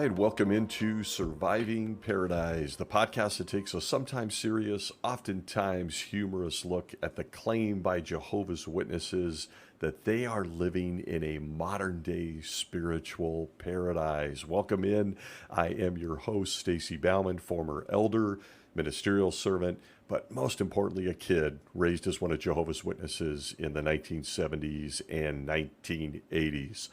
right, welcome into Surviving Paradise, the podcast that takes a sometimes serious, oftentimes humorous look at the claim by Jehovah's Witnesses that they are living in a modern day spiritual paradise. Welcome in. I am your host, Stacy Bauman, former elder, ministerial servant, but most importantly, a kid raised as one of Jehovah's Witnesses in the 1970s and 1980s.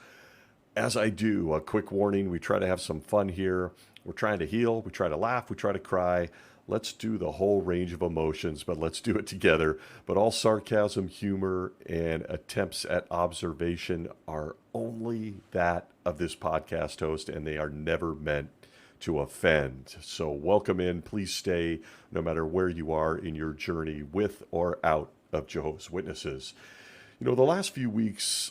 As I do, a quick warning, we try to have some fun here. We're trying to heal, we try to laugh, we try to cry. Let's do the whole range of emotions, but let's do it together. But all sarcasm, humor, and attempts at observation are only that of this podcast host, and they are never meant to offend. So welcome in, please stay no matter where you are in your journey with or out of Jehovah's Witnesses. You know, the last few weeks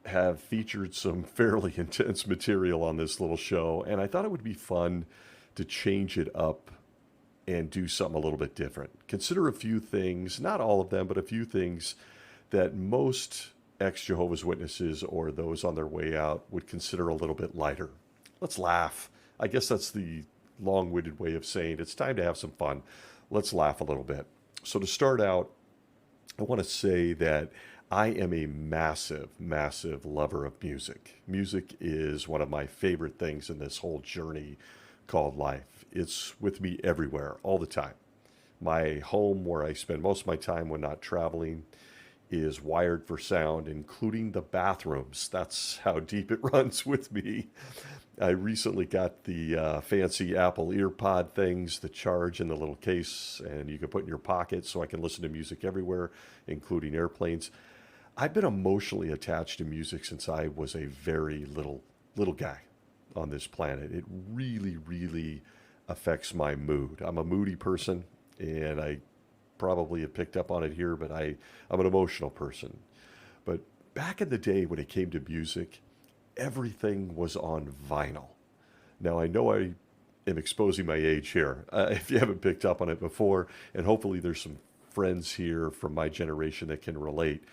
have featured some fairly intense material on this little show, and I thought it would be fun to change it up and do something a little bit different. Consider a few things, not all of them, but a few things that most ex-Jehovah's Witnesses or those on their way out would consider a little bit lighter. Let's laugh. I guess that's the long-winded way of saying it's time to have some fun. Let's laugh a little bit. So to start out, I want to say that I am a massive, massive lover of music. Music is one of my favorite things in this whole journey called life. It's with me everywhere, all the time. My home, where I spend most of my time when not traveling, is wired for sound, including the bathrooms. That's how deep it runs with me. I recently got the fancy Apple EarPod things that charge in the little case, and you can put in your pocket so I can listen to music everywhere, including airplanes. I've been emotionally attached to music since I was a very little guy on this planet. It really, really affects my mood. I'm a moody person, and I probably have picked up on it here, but I'm an emotional person. But back in the day when it came to music, everything was on vinyl. Now, I know I am exposing my age here, if you haven't picked up on it before, and hopefully there's some friends here from my generation that can relate.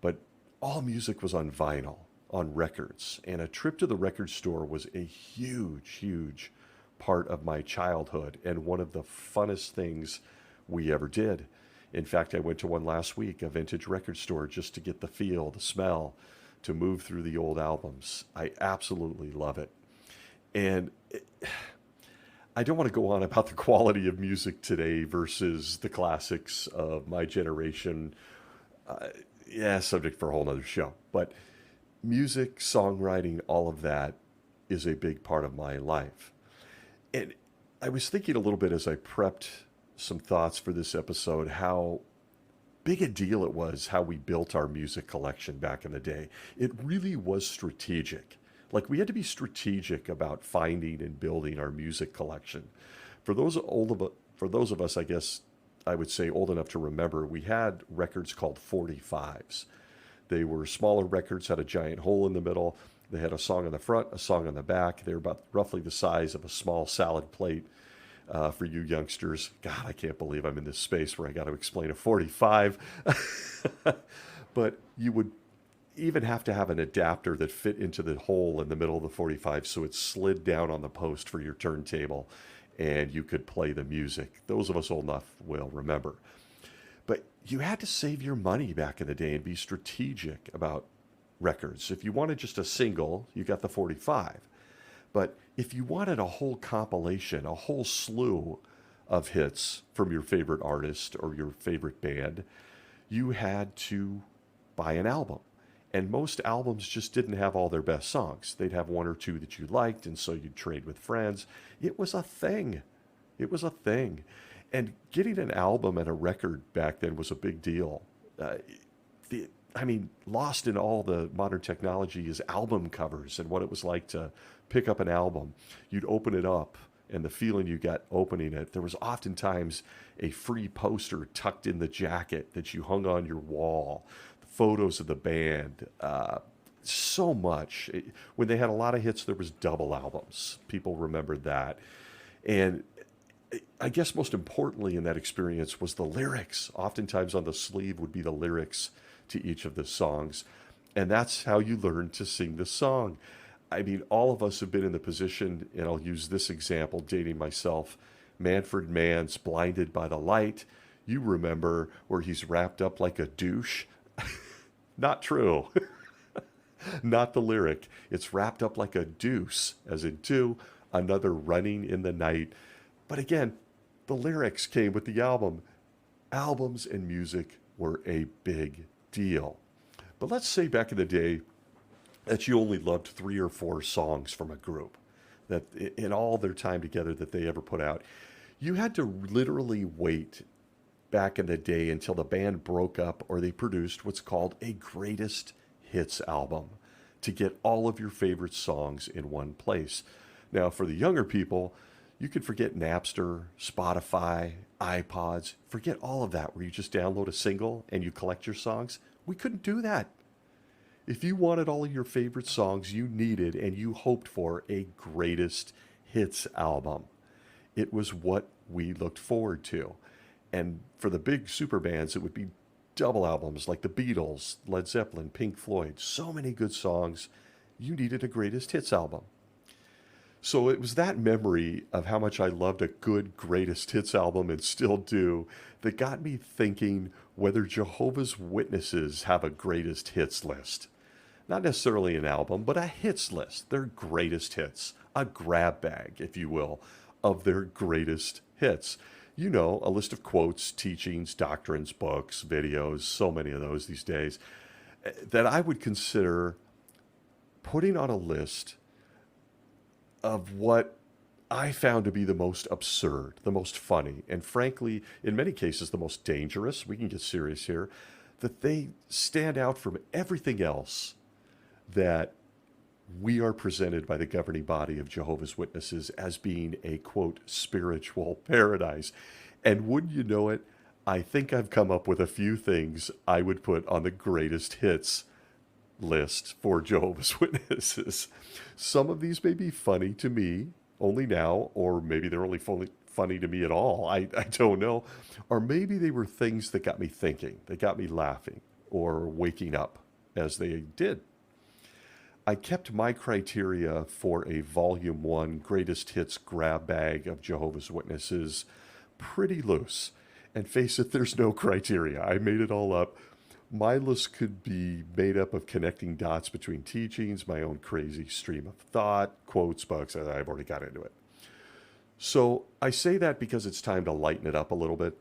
But all music was on vinyl, on records, and a trip to the record store was a huge, huge part of my childhood and one of the funnest things we ever did. In fact, I went to one last week, a vintage record store, just to get the feel, the smell, to move through the old albums. I absolutely love it. And I don't want to go on about the quality of music today versus the classics of my generation. Subject for a whole nother show. But music, songwriting, all of that is a big part of my life. And I was thinking a little bit as I prepped some thoughts for this episode, how big a deal it was how we built our music collection back in the day. It really was strategic. Like, we had to be strategic about finding and building our music collection. For those of us, I guess I would say old enough to remember, we had records called 45s. They were smaller records, had a giant hole in the middle. They had a song on the front, a song on the back. They were about roughly the size of a small salad plate. For you youngsters, God, I can't believe I'm in this space where I got to explain a 45. But you would even have to have an adapter that fit into the hole in the middle of the 45 so it slid down on the post for your turntable and you could play the music. Those of us old enough will remember. But you had to save your money back in the day and be strategic about records. If you wanted just a single, you got the 45. But if you wanted a whole compilation, a whole slew of hits from your favorite artist or your favorite band, you had to buy an album. And most albums just didn't have all their best songs. They'd have one or two that you liked, and so you'd trade with friends. It was a thing. It was a thing. And getting an album and a record back then was a big deal. Lost in all the modern technology is album covers and what it was like to pick up an album. You'd open it up, and the feeling you got opening it, there was oftentimes a free poster tucked in the jacket that you hung on your wall, the photos of the band, so much. When they had a lot of hits, there was double albums. People remembered that. And I guess most importantly in that experience was the lyrics. Oftentimes on the sleeve would be the lyrics to each of the songs. And that's how you learn to sing the song. I mean, all of us have been in the position, and I'll use this example, dating myself. Manfred Mann's Blinded by the Light. You remember where he's wrapped up like a douche? Not true. Not the lyric. It's wrapped up like a deuce, as in two, another running in the night. But again, the lyrics came with the album. Albums and music were a big deal. But let's say back in the day that you only loved 3 or 4 songs from a group, that in all their time together that they ever put out. You had to literally wait back in the day until the band broke up or they produced what's called a greatest hits album to get all of your favorite songs in one place. Now, for the younger people, you could forget Napster, Spotify, iPods, forget all of that where you just download a single and you collect your songs. We couldn't do that. If you wanted all of your favorite songs, you needed and you hoped for a greatest hits album. It was what we looked forward to. And for the big super bands, it would be double albums like the Beatles, Led Zeppelin, Pink Floyd. So many good songs. You needed a greatest hits album. So it was that memory of how much I loved a good greatest hits album and still do that got me thinking whether Jehovah's Witnesses have a greatest hits list. Not necessarily an album, but a hits list, their greatest hits, a grab bag, if you will, of their greatest hits. You know, a list of quotes, teachings, doctrines, books, videos, so many of those these days, that I would consider putting on a list of what I found to be the most absurd, the most funny, and frankly, in many cases, the most dangerous. We can get serious here, that they stand out from everything else that we are presented by the governing body of Jehovah's Witnesses as being a, quote, spiritual paradise. And wouldn't you know it, I think I've come up with a few things I would put on the greatest hits list for Jehovah's Witnesses. Some of these may be funny to me only now, or maybe they're only funny to me at all. I don't know. Or maybe they were things that got me thinking, that got me laughing, or waking up as they did. I kept my criteria for a Volume 1 Greatest Hits grab bag of Jehovah's Witnesses pretty loose. And face it, there's no criteria. I made it all up. My list could be made up of connecting dots between teachings, my own crazy stream of thought, quotes, books, and I've already got into it. So I say that because it's time to lighten it up a little bit.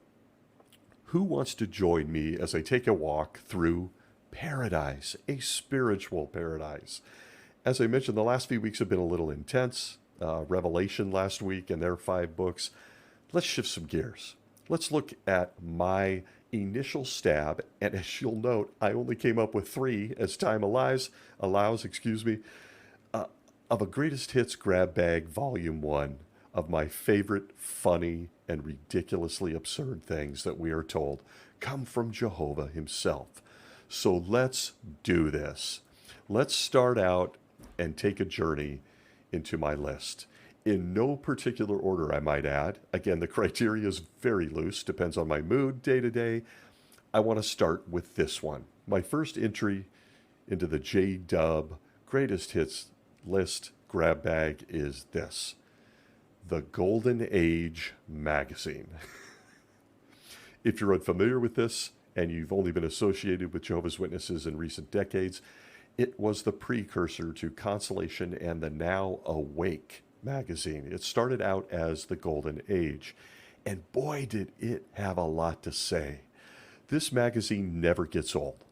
Who wants to join me as I take a walk through paradise, a spiritual paradise? As I mentioned, the last few weeks have been a little intense. Revelation last week and their 5 books. Let's shift some gears. Let's look at my initial stab, and as you'll note, I only came up with 3 as time allows, of a greatest hits grab bag volume 1 of my favorite funny and ridiculously absurd things that we are told come from Jehovah himself. So let's do this. Let's start out and take a journey into my list. In no particular order, I might add. Again, the criteria is very loose, depends on my mood day to day. I want to start with this one. My first entry into the J-Dub Greatest Hits list grab bag is this: the Golden Age magazine. If you're unfamiliar with this and you've only been associated with Jehovah's Witnesses in recent decades, it was the precursor to Consolation and the Now Awake magazine. It started out as the Golden Age, and boy, did it have a lot to say. This magazine never gets old.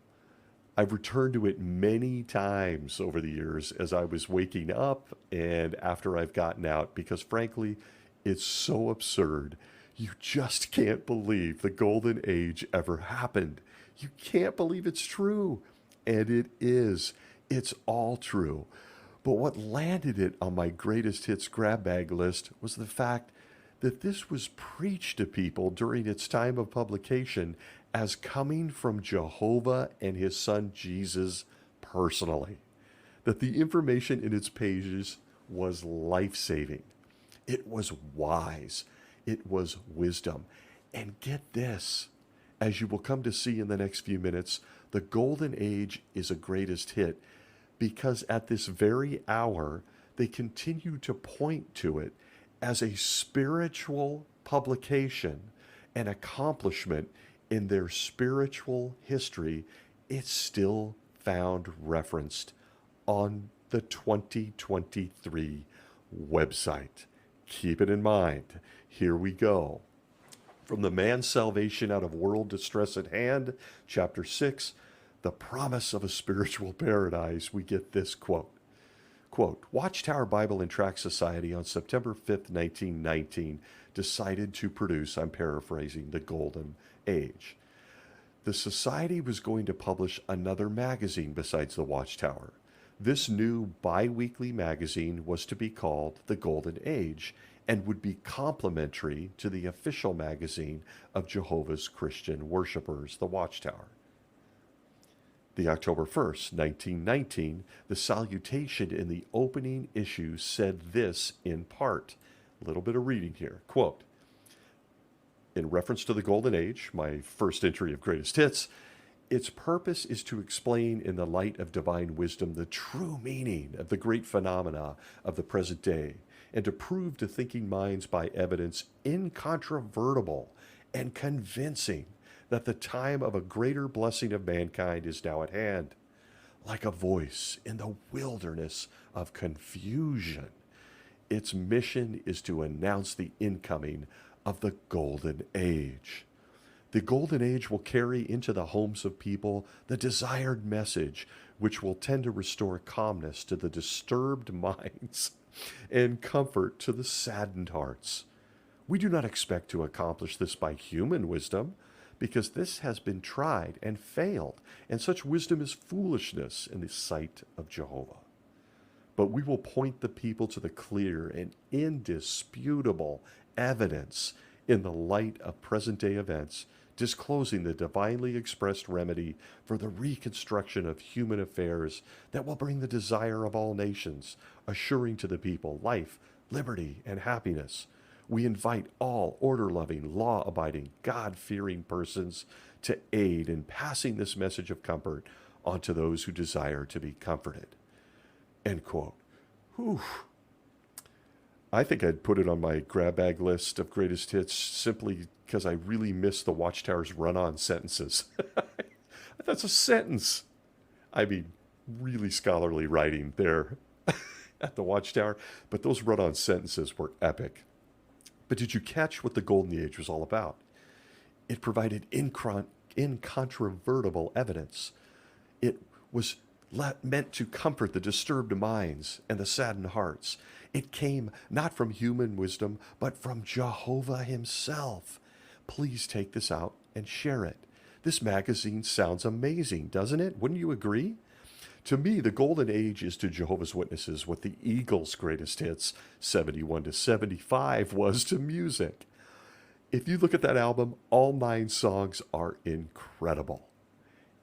I've returned to it many times over the years as I was waking up and after I've gotten out, because frankly, it's so absurd. You just can't believe the Golden Age ever happened. You can't believe it's true. And it is. It's all true. But what landed it on my greatest hits grab bag list was the fact that this was preached to people during its time of publication as coming from Jehovah and his son Jesus personally. That the information in its pages was life-saving. It was wise. It was wisdom. And get this, as you will come to see in the next few minutes, the Golden Age is a greatest hit because at this very hour, they continue to point to it as a spiritual publication, an accomplishment in their spiritual history. It's still found referenced on the 2023 website. Keep it in mind. Here we go. From the Man's Salvation Out of World Distress at Hand, chapter 6, The Promise of a Spiritual Paradise, we get this quote. Quote, Watchtower Bible and Tract Society on September 5th, 1919, decided to produce, I'm paraphrasing, the Golden Age. The Society was going to publish another magazine besides the Watchtower. This new bi-weekly magazine was to be called The Golden Age and would be complementary to the official magazine of Jehovah's Christian Worshipers, the Watchtower. The October 1st, 1919, the salutation in the opening issue said this in part. A little bit of reading here. Quote, in reference to the Golden Age, my first entry of Greatest Hits, its purpose is to explain in the light of divine wisdom the true meaning of the great phenomena of the present day, and to prove to thinking minds by evidence incontrovertible and convincing that the time of a greater blessing of mankind is now at hand. Like a voice in the wilderness of confusion, its mission is to announce the incoming of the Golden Age. The Golden Age will carry into the homes of people the desired message, which will tend to restore calmness to the disturbed minds and comfort to the saddened hearts. We do not expect to accomplish this by human wisdom, because this has been tried and failed, and such wisdom is foolishness in the sight of Jehovah. But we will point the people to the clear and indisputable evidence in the light of present-day events, disclosing the divinely expressed remedy for the reconstruction of human affairs that will bring the desire of all nations, assuring to the people life, liberty, and happiness. We invite all order-loving, law-abiding, God-fearing persons to aid in passing this message of comfort on to those who desire to be comforted. End quote. Whew. I think I'd put it on my grab bag list of greatest hits simply because I really miss the Watchtower's run-on sentences. That's a sentence. I mean, really scholarly writing there at the Watchtower, but those run-on sentences were epic. But did you catch what the Golden Age was all about? It provided incontrovertible evidence. It was meant to comfort the disturbed minds and the saddened hearts. It came not from human wisdom, but from Jehovah himself. Please take this out and share it. This magazine sounds amazing, doesn't it? Wouldn't you agree? To me, the Golden Age is to Jehovah's Witnesses what the Eagles' greatest hits, 71 to 75, was to music. If you look at that album, all 9 songs are incredible.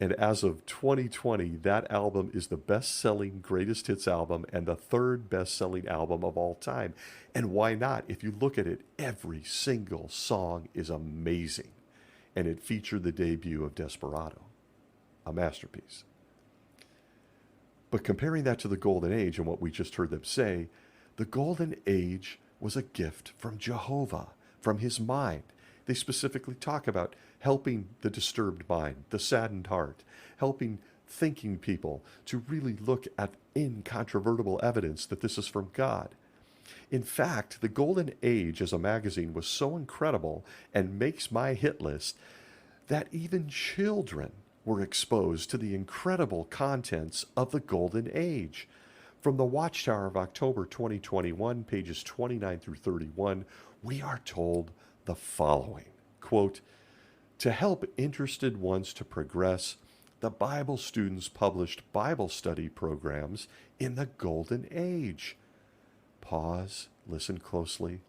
And as of 2020, that album is the best-selling greatest hits album and the 3rd best-selling album of all time. And why not? If you look at it, every single song is amazing. And it featured the debut of Desperado, a masterpiece. But comparing that to the Golden Age and what we just heard them say, the Golden Age was a gift from Jehovah, from his mind. They specifically talk about helping the disturbed mind, the saddened heart, helping thinking people to really look at incontrovertible evidence that this is from God. In fact, the Golden Age as a magazine was so incredible and makes my hit list that even children were exposed to the incredible contents of the Golden Age. From the Watchtower of October 2021, pages 29 through 31, we are told the following, quote, to help interested ones to progress, the Bible students published Bible study programs in the Golden Age. Pause, listen closely.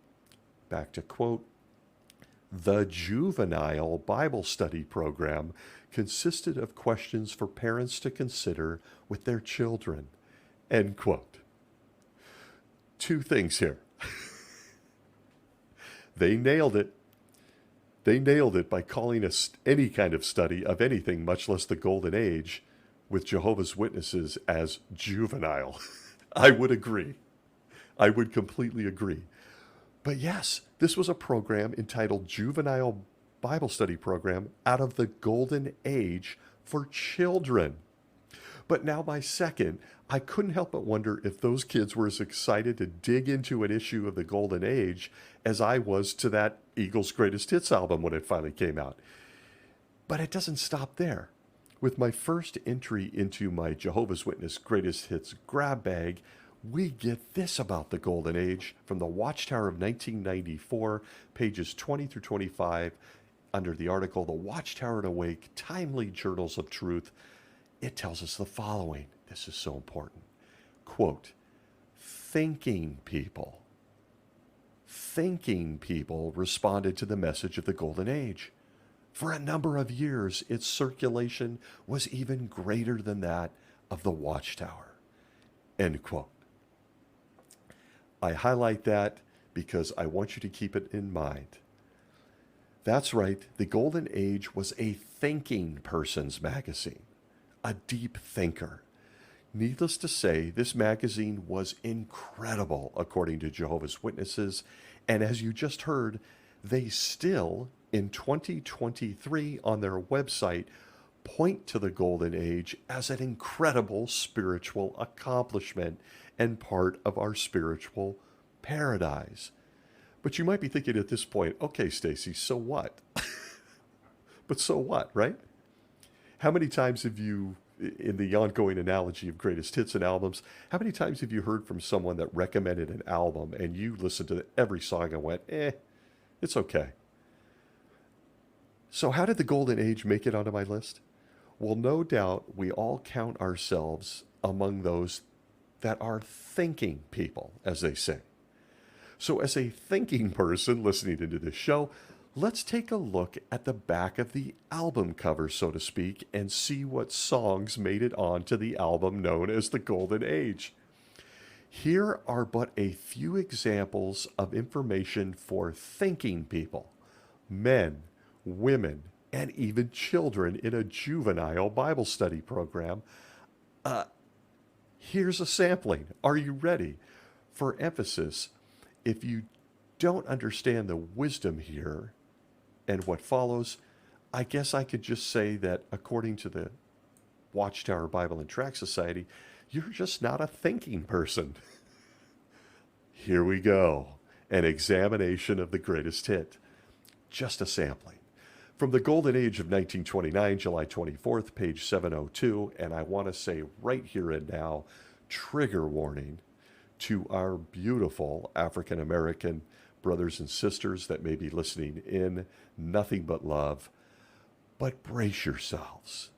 Back to quote, the juvenile Bible study program consisted of questions for parents to consider with their children. End quote. 2 things here. They nailed it. They nailed it by calling us any kind of study of anything, much less the Golden Age, with Jehovah's Witnesses as juvenile. I would agree. I would completely agree. But yes, this was a program entitled Juvenile Bible Study Program out of the Golden Age for children. But now my second, I couldn't help but wonder if those kids were as excited to dig into an issue of the Golden Age as I was to that Eagles' Greatest Hits album when it finally came out. But it doesn't stop there. With my first entry into my Jehovah's Witness Greatest Hits grab bag, we get this about the Golden Age from the Watchtower of 1994, pages 20 through 25, under the article, The Watchtower and Awake, Timely Journals of Truth. It tells us the following. This is so important. Quote, thinking people responded to the message of the Golden Age. For a number of years, its circulation was even greater than that of the Watchtower. End quote. I highlight that because I want you to keep it in mind. That's right, the Golden Age was a thinking person's magazine, a deep thinker. Needless to say, this magazine was incredible, according to Jehovah's Witnesses, and as you just heard, they still, in 2023 on their website, point to the Golden Age as an incredible spiritual accomplishment and part of our spiritual paradise. But you might be thinking at this point, okay, Stacy, so what? But so what, right? How many times have you, in the ongoing analogy of greatest hits and albums, how many times have you heard from someone that recommended an album and you listened to every song and went, it's okay? So how did the Golden Age make it onto my list? Well, no doubt we all count ourselves among those that are thinking people, as they say. So as a thinking person listening into this show, let's take a look at the back of the album cover, so to speak, and see what songs made it onto the album known as the Golden Age. Here are but a few examples of information for thinking people, men, women, and even children in a juvenile Bible study program. Here's a sampling. Are you ready? For emphasis, if you don't understand the wisdom here and what follows, I guess I could just say that according to the Watchtower Bible and Tract Society, you're just not a thinking person. Here we go. An examination of the greatest hit. Just a sampling. From the Golden Age of 1929, July 24th, page 702, and I want to say right here and now, trigger warning to our beautiful African American brothers and sisters that may be listening in, nothing but love, but brace yourselves.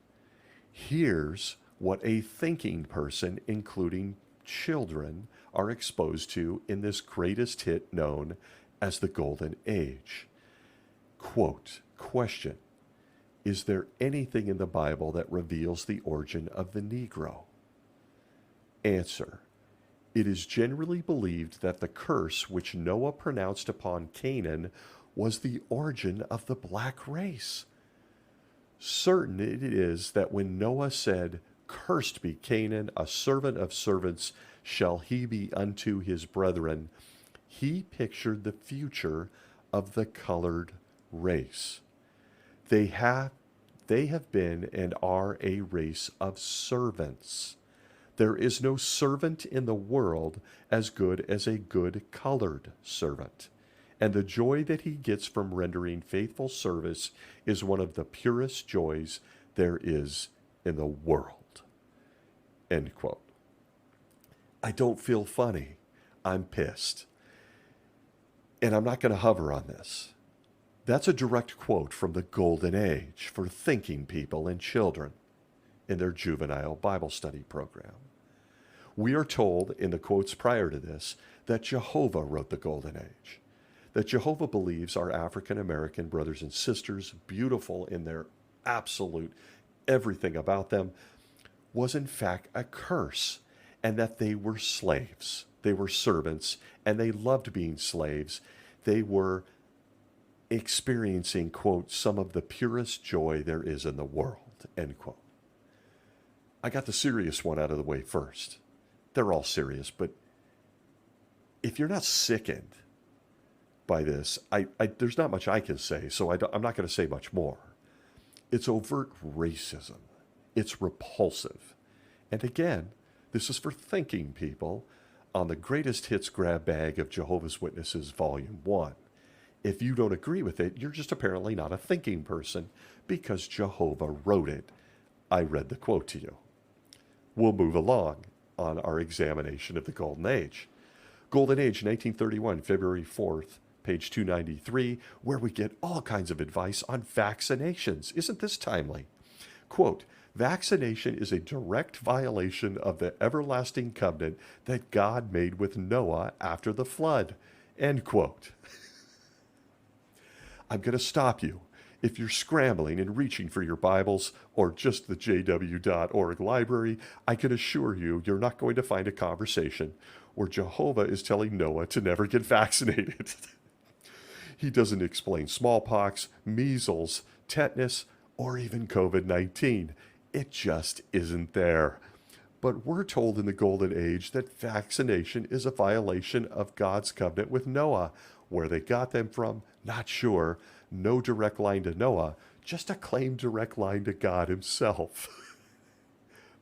Here's what a thinking person, including children, are exposed to in this greatest hit known as the Golden Age. Quote, question, is there anything in the Bible that reveals the origin of the Negro? Answer, it is generally believed that the curse which Noah pronounced upon Canaan was the origin of the black race. Certain it is that when Noah said, cursed be Canaan, a servant of servants shall he be unto his brethren, he pictured the future of the colored race. They have been and are a race of servants. There is no servant in the world as good as a good colored servant, and the joy that he gets from rendering faithful service is one of the purest joys there is in the world. End quote. I don't feel funny. I'm pissed. And I'm not going to hover on this. That's a direct quote from the Golden Age for thinking people and children in their juvenile Bible study program. We are told in the quotes prior to this that Jehovah wrote the Golden Age, that Jehovah believes our African American brothers and sisters, beautiful in their absolute everything about them, was in fact a curse, and that they were slaves. They were servants, and they loved being slaves. They were experiencing, quote, some of the purest joy there is in the world, end quote. I got the serious one out of the way first. They're all serious, but if you're not sickened by this, there's not much I can say, so I'm not going to say much more. It's overt racism. It's repulsive. And again, this is for thinking people on the greatest hits grab bag of Jehovah's Witnesses, Volume 1. If you don't agree with it, you're just apparently not a thinking person because Jehovah wrote it. I read the quote to you. We'll move along on our examination of the Golden Age. Golden Age, 1931, February 4th, page 293, where we get all kinds of advice on vaccinations. Isn't this timely? Quote, vaccination is a direct violation of the everlasting covenant that God made with Noah after the flood. End quote. I'm going to stop you. If you're scrambling and reaching for your Bibles or just the jw.org library, I can assure you you're not going to find a conversation where Jehovah is telling Noah to never get vaccinated. He doesn't explain smallpox, measles, tetanus, or even COVID-19. It just isn't there. But we're told in the Golden Age that vaccination is a violation of God's covenant with Noah. Where they got them from, not sure. No direct line to Noah, just a claimed direct line to God himself.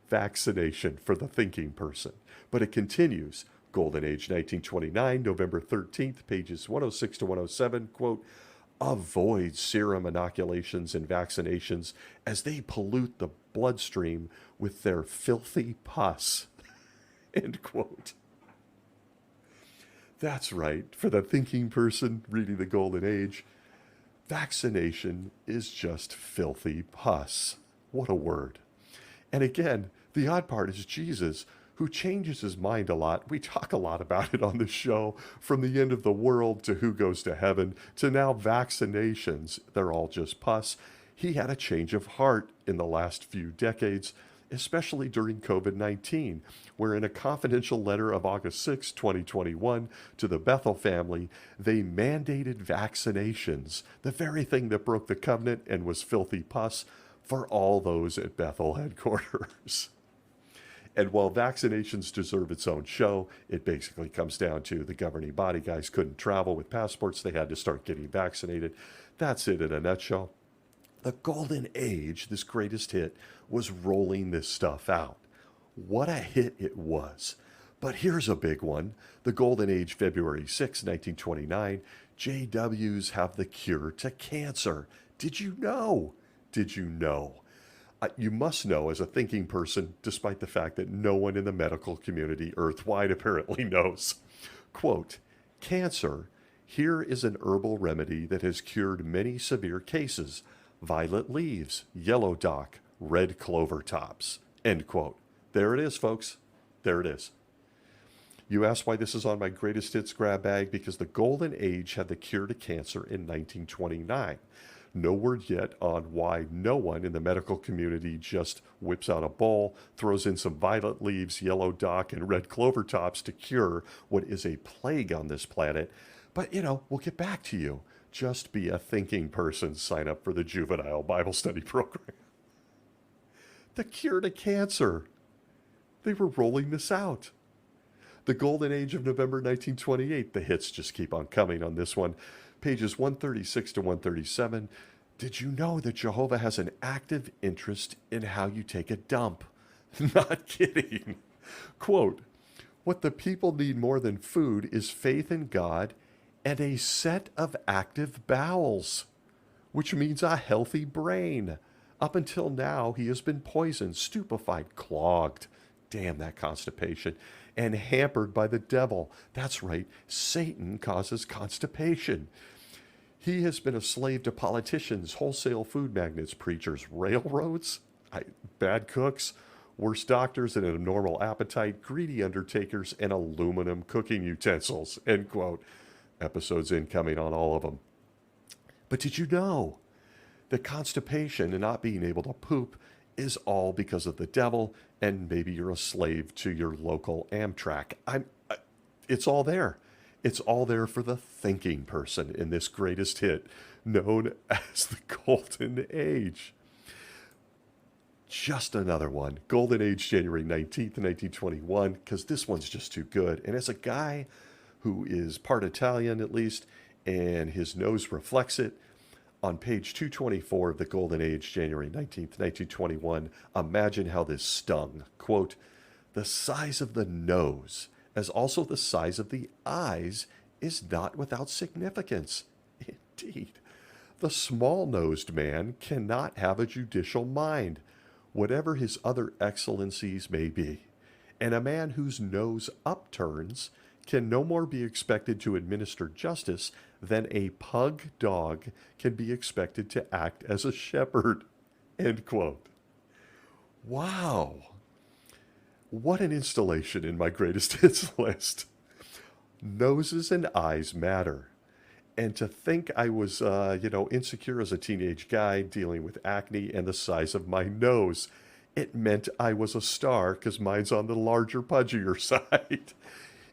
Vaccination for the thinking person. But it continues. Golden Age 1929, November 13th, pages 106 to 107, quote, avoid serum inoculations and vaccinations as they pollute the bloodstream with their filthy pus. End quote. That's right. For the thinking person reading the Golden Age, vaccination is just filthy pus. What a word. And again, the odd part is Jesus, who changes his mind a lot. We talk a lot about it on this show, from the end of the world to who goes to heaven to now vaccinations. They're all just pus. He had a change of heart in the last few decades, especially during COVID-19, where in a confidential letter of August 6, 2021, to the Bethel family, they mandated vaccinations, the very thing that broke the covenant and was filthy pus, for all those at Bethel headquarters. And while vaccinations deserve its own show, it basically comes down to the governing body guys couldn't travel with passports. They had to start getting vaccinated. That's it in a nutshell. The Golden Age, this greatest hit, was rolling this stuff out. What a hit it was. But here's a big one. The Golden Age, February 6, 1929. JWs have the cure to cancer. Did you know? Did you know? You must know as a thinking person, despite the fact that no one in the medical community earthwide apparently knows. Quote, cancer, here is an herbal remedy that has cured many severe cases. Violet leaves, yellow dock, red clover tops. End quote. There it is, folks. There it is. You ask why this is on my greatest hits grab bag? Because the Golden Age had the cure to cancer in 1929. No word yet on why no one in the medical community just whips out a bowl, throws in some violet leaves, yellow dock, and red clover tops to cure what is a plague on this planet. But, we'll get back to you. Just be a thinking person. Sign up for the Juvenile Bible Study Program. The cure to cancer. They were rolling this out. The Golden Age of November 1928. The hits just keep on coming on this one. Pages 136 to 137. Did you know that Jehovah has an active interest in how you take a dump? Not kidding. Quote, what the people need more than food is faith in God and a set of active bowels, which means a healthy brain. Up until now, he has been poisoned, stupefied, clogged. Damn that constipation. And hampered by the devil. That's right, Satan causes constipation. He has been a slave to politicians, wholesale food magnates, preachers, railroads, bad cooks, worse doctors and an abnormal appetite, greedy undertakers, and aluminum cooking utensils. End quote. Episodes incoming on all of them. But did you know that constipation and not being able to poop is all because of the devil, and maybe you're a slave to your local Amtrak? It's all there. It's all there for the thinking person in this greatest hit known as the Golden Age. just another one. Golden Age, January 19th, 1921, because this one's just too good. And as a guy who is part Italian at least, and his nose reflects it, on page 224 of the Golden Age, January 19th, 1921, imagine how this stung. Quote, the size of the nose, as also the size of the eyes, is not without significance. Indeed, the small-nosed man cannot have a judicial mind, whatever his other excellencies may be. And a man whose nose upturns can no more be expected to administer justice than a pug dog can be expected to act as a shepherd. End quote. Wow. What an installation in my greatest hits list. Noses and eyes matter. And to think I was, insecure as a teenage guy dealing with acne and the size of my nose, it meant I was a star because mine's on the larger, pudgier side.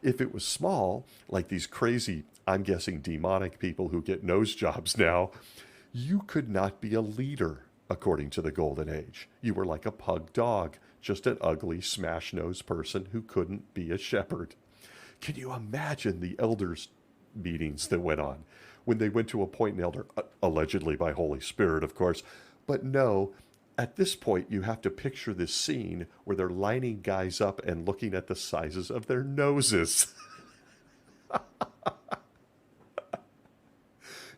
If it was small, like these crazy, I'm guessing demonic people who get nose jobs now, you could not be a leader, according to the Golden Age. You were like a pug dog, just an ugly, smash-nosed person who couldn't be a shepherd. Can you imagine the elders' meetings that went on when they went to appoint an elder, allegedly by Holy Spirit, of course, but no, at this point, you have to picture this scene where they're lining guys up and looking at the sizes of their noses.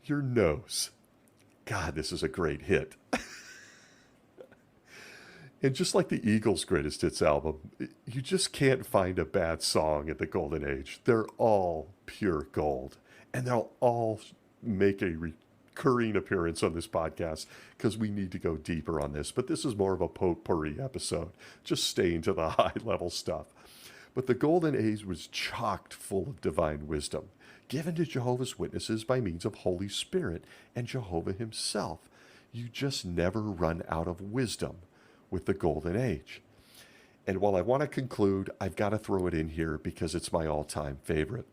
Your nose. God, this is a great hit. And just like the Eagles' greatest hits album, you just can't find a bad song at the Golden Age. They're all pure gold. And they'll all make a recurring appearance on this podcast because we need to go deeper on this. But this is more of a potpourri episode, just staying to the high-level stuff. But the Golden Age was chocked full of divine wisdom, given to Jehovah's Witnesses by means of Holy Spirit and Jehovah himself. You just never run out of wisdom with the Golden Age. And while I want to conclude, I've got to throw it in here because it's my all-time favorite.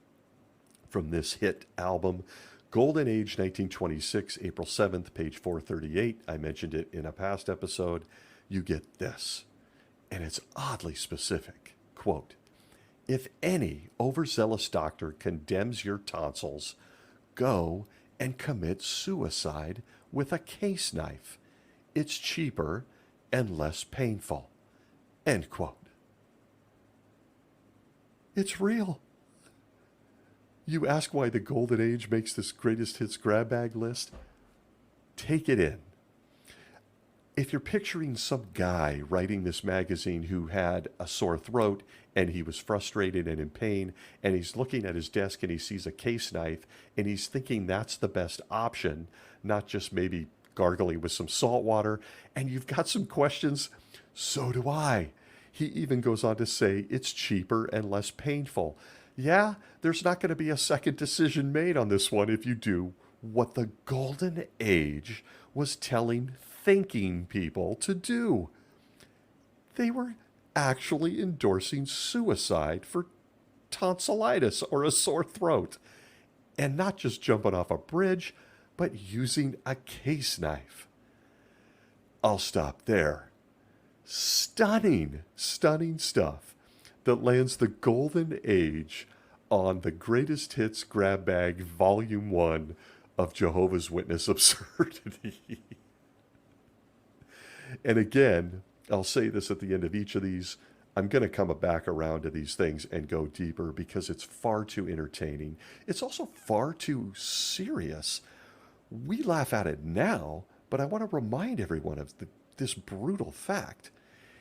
From this hit album, Golden Age 1926, April 7th, page 438. I mentioned it in a past episode. You get this, and it's oddly specific. Quote, if any overzealous doctor condemns your tonsils, go and commit suicide with a case knife. It's cheaper and less painful. End quote. It's real. You ask why the Golden Age makes this greatest hits grab bag list? Take it in. If you're picturing some guy writing this magazine who had a sore throat and he was frustrated and in pain and he's looking at his desk and he sees a case knife and he's thinking that's the best option, not just maybe gargling with some salt water, and you've got some questions, so do I. He even goes on to say it's cheaper and less painful. Yeah, there's not going to be a second decision made on this one if you do what the Golden Age was telling thinking people to do. They were actually endorsing suicide for tonsillitis or a sore throat, and not just jumping off a bridge, but using a case knife. I'll stop there. Stunning, stunning stuff that lands the Golden Age on the Greatest Hits Grab Bag Volume 1 of Jehovah's Witness Absurdity. And again, I'll say this at the end of each of these, I'm going to come back around to these things and go deeper because it's far too entertaining. It's also far too serious. We laugh at it now, but I want to remind everyone of this brutal fact.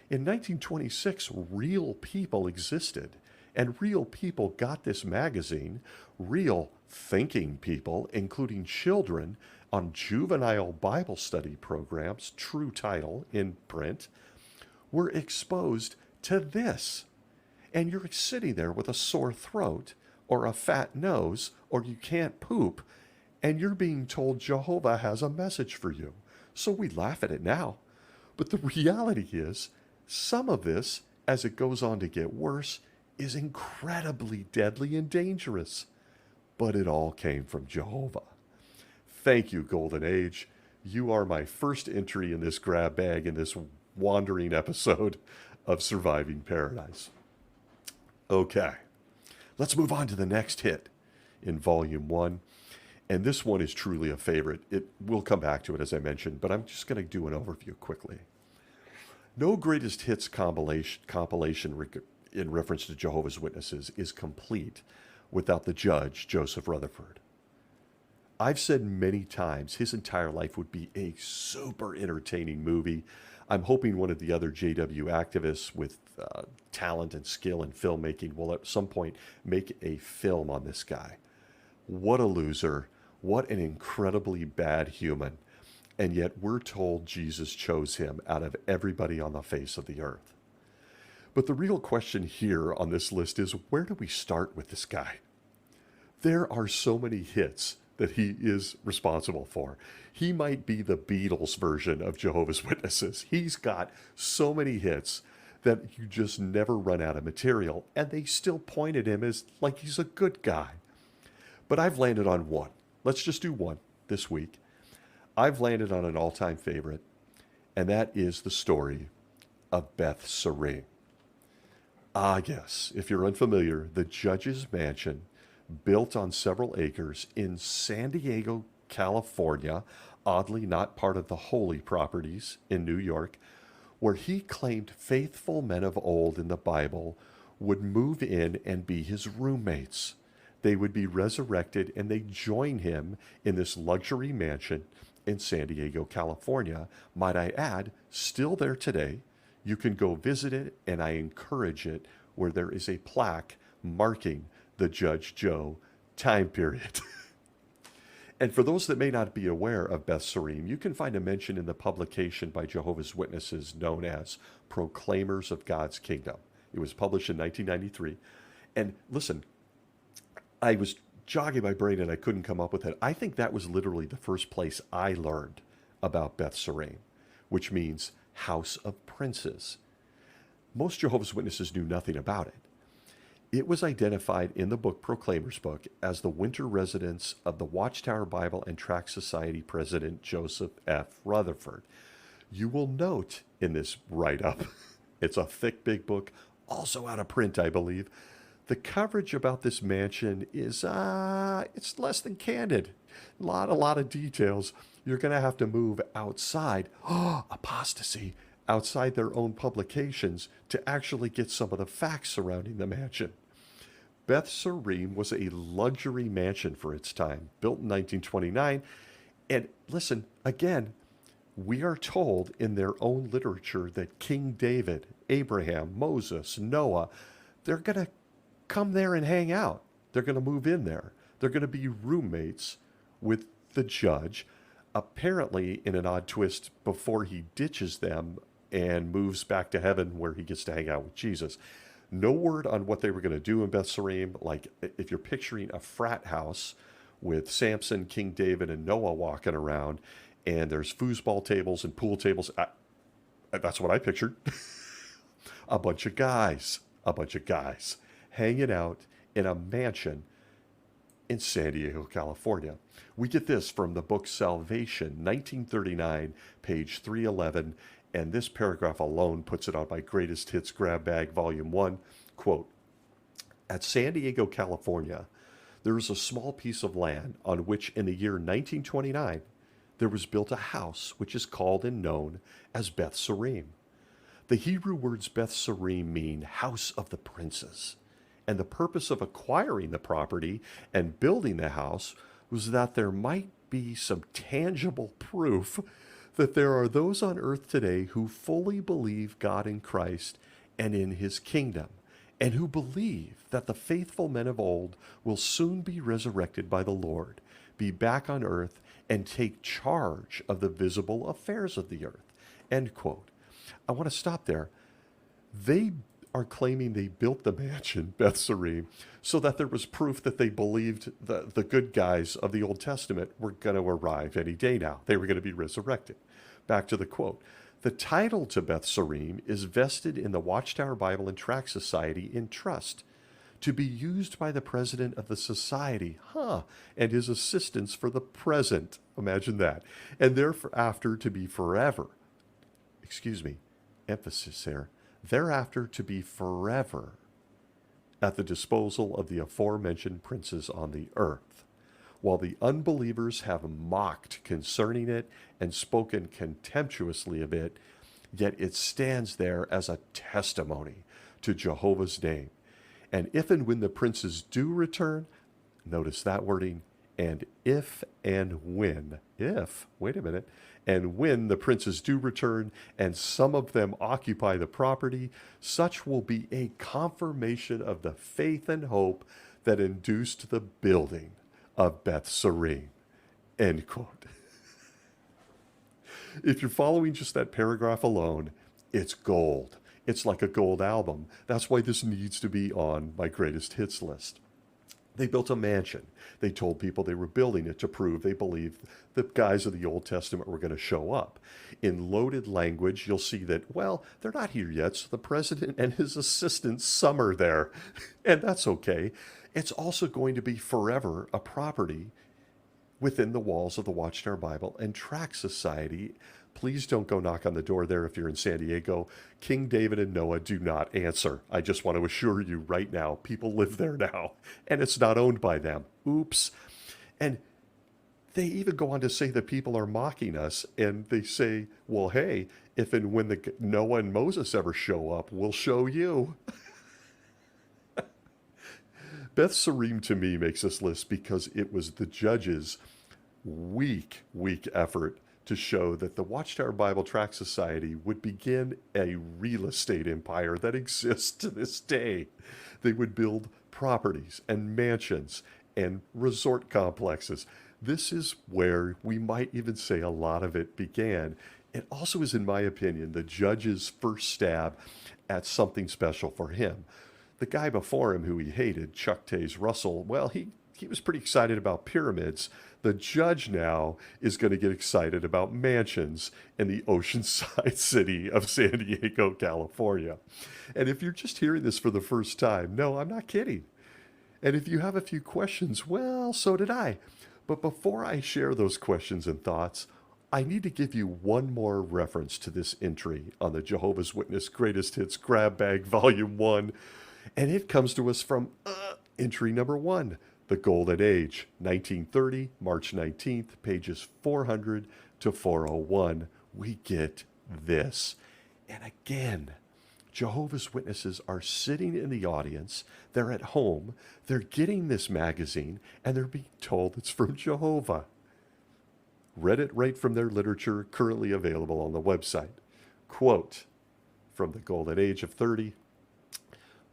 In 1926, real people existed, and real people got this magazine, real thinking people, including children, on juvenile Bible study programs, true title, in print, were exposed to this. And you're sitting there with a sore throat, or a fat nose, or you can't poop, and you're being told Jehovah has a message for you. So we laugh at it now. But the reality is, some of this, as it goes on to get worse, is incredibly deadly and dangerous. But it all came from Jehovah. Thank you, Golden Age. You are my first entry in this grab bag in this wandering episode of Surviving Paradise. Okay, let's move on to the next hit in Volume 1. And this one is truly a favorite. We'll come back to it, as I mentioned, but I'm just going to do an overview quickly. No greatest hits compilation in reference to Jehovah's Witnesses is complete without the judge, Joseph Rutherford. I've said many times his entire life would be a super entertaining movie. I'm hoping one of the other JW activists with talent and skill in filmmaking will at some point make a film on this guy. What a loser. What an incredibly bad human. And yet we're told Jesus chose him out of everybody on the face of the earth. But the real question here on this list is, where do we start with this guy? There are so many hits that he is responsible for. He might be the Beatles version of Jehovah's Witnesses. He's got so many hits that you just never run out of material, and they still point at him as like he's a good guy. But I've landed on one. Let's just do one this week. I've landed on an all-time favorite, and that is the story of Beth Sarim. Ah, yes, if you're unfamiliar, the judge's mansion, built on several acres in San Diego, California, oddly not part of the holy properties in New York, where he claimed faithful men of old in the Bible would move in and be his roommates. They would be resurrected and they join him in this luxury mansion in San Diego, California. Might I add, still there today. You can go visit it, and I encourage it, where there is a plaque marking the Judge Joe time period. And for those that may not be aware of Beth Sarim, you can find a mention in the publication by Jehovah's Witnesses known as Proclaimers of God's Kingdom. It was published in 1993. And listen, I was jogging my brain and I couldn't come up with it. I think that was literally the first place I learned about Beth Sarim, which means House of Princes. Most Jehovah's Witnesses knew nothing about it. It was identified in the book, Proclaimer's Book, as the winter residence of the Watchtower Bible and Tract Society president, Joseph F. Rutherford. You will note in this write-up, it's a thick, big book, also out of print, I believe, the coverage about this mansion is, it's less than candid. A lot of details. You're going to have to move outside, apostasy, outside their own publications to actually get some of the facts surrounding the mansion. Beth Sarim was a luxury mansion for its time, built in 1929. And listen, again, we are told in their own literature that King David, Abraham, Moses, Noah, they're going to come there and hang out. They're going to move in there. They're going to be roommates with the judge, apparently in an odd twist before he ditches them and moves back to heaven where he gets to hang out with Jesus. No word on what they were going to do in Beth Sarim. Like, if you're picturing a frat house with Samson, King David, and Noah walking around, and there's foosball tables and pool tables, that's what I pictured. a bunch of guys hanging out in a mansion in San Diego, California. We get this from the book Salvation, 1939, page 311, and this paragraph alone puts it on my greatest hits grab bag, volume 1. Quote, at San Diego, California, there is a small piece of land on which in the year 1929, there was built a house which is called and known as Beth Sarim. The Hebrew words Beth Sarim mean house of the princes. And the purpose of acquiring the property and building the house was that there might be some tangible proof that there are those on earth today who fully believe God in Christ and in his kingdom, and who believe that the faithful men of old will soon be resurrected by the Lord, be back on earth, and take charge of the visible affairs of the earth. End quote. I want to stop there. They are claiming they built the mansion, Beth Sarim, so that there was proof that they believed the good guys of the Old Testament were going to arrive any day now. They were going to be resurrected. Back to the quote. The title to Beth Sarim is vested in the Watchtower Bible and Tract Society in trust to be used by the president of the society, and his assistants for the present. Imagine that. And thereafter to be forever, emphasis there, thereafter to be forever at the disposal of the aforementioned princes on the earth, while the unbelievers have mocked concerning it and spoken contemptuously of it, yet it stands there as a testimony to Jehovah's name. And if and when the princes do return, notice that wording, and if and when, and when the princes do return, and some of them occupy the property, such will be a confirmation of the faith and hope that induced the building of Beth Sarim. End quote. If you're following just that paragraph alone, it's gold. It's like a gold album. That's why this needs to be on my greatest hits list. They built a mansion. They told people they were building it to prove they believed the guys of the Old Testament were going to show up. In loaded language, you'll see that, well, they're not here yet, so the president and his assistant summer there. And that's okay. It's also going to be forever a property within the walls of the Watchtower Bible and Tract Society. Please don't go knock on the door there if you're in San Diego. King David and Noah do not answer. I just want to assure you right now, people live there now, and it's not owned by them. Oops. And they even go on to say that people are mocking us, and they say, well, hey, if and when the Noah and Moses ever show up, we'll show you. Beth Sarim to me makes this list because it was the judges' weak effort to show that the Watchtower Bible Tract Society would begin a real estate empire that exists to this day. They would build properties and mansions and resort complexes. This is where we might even say a lot of it began. It also is, in my opinion, the judge's first stab at something special for him. The guy before him who he hated, Chuck Taze Russell, well, he was pretty excited about pyramids. The judge now is going to get excited about mansions in the oceanside city of San Diego, California. And if you're just hearing this for the first time, no, I'm not kidding. And if you have a few questions, well, so did I. But before I share those questions and thoughts, I need to give you one more reference to this entry on the Jehovah's Witness Greatest Hits Grab Bag Volume 1. And it comes to us from entry number 1. The Golden Age, 1930, March 19th, pages 400 to 401. We get this. And again, Jehovah's Witnesses are sitting in the audience. They're at home. They're getting this magazine, and they're being told it's from Jehovah. Read it right from their literature, currently available on the website. Quote from the Golden Age of 30,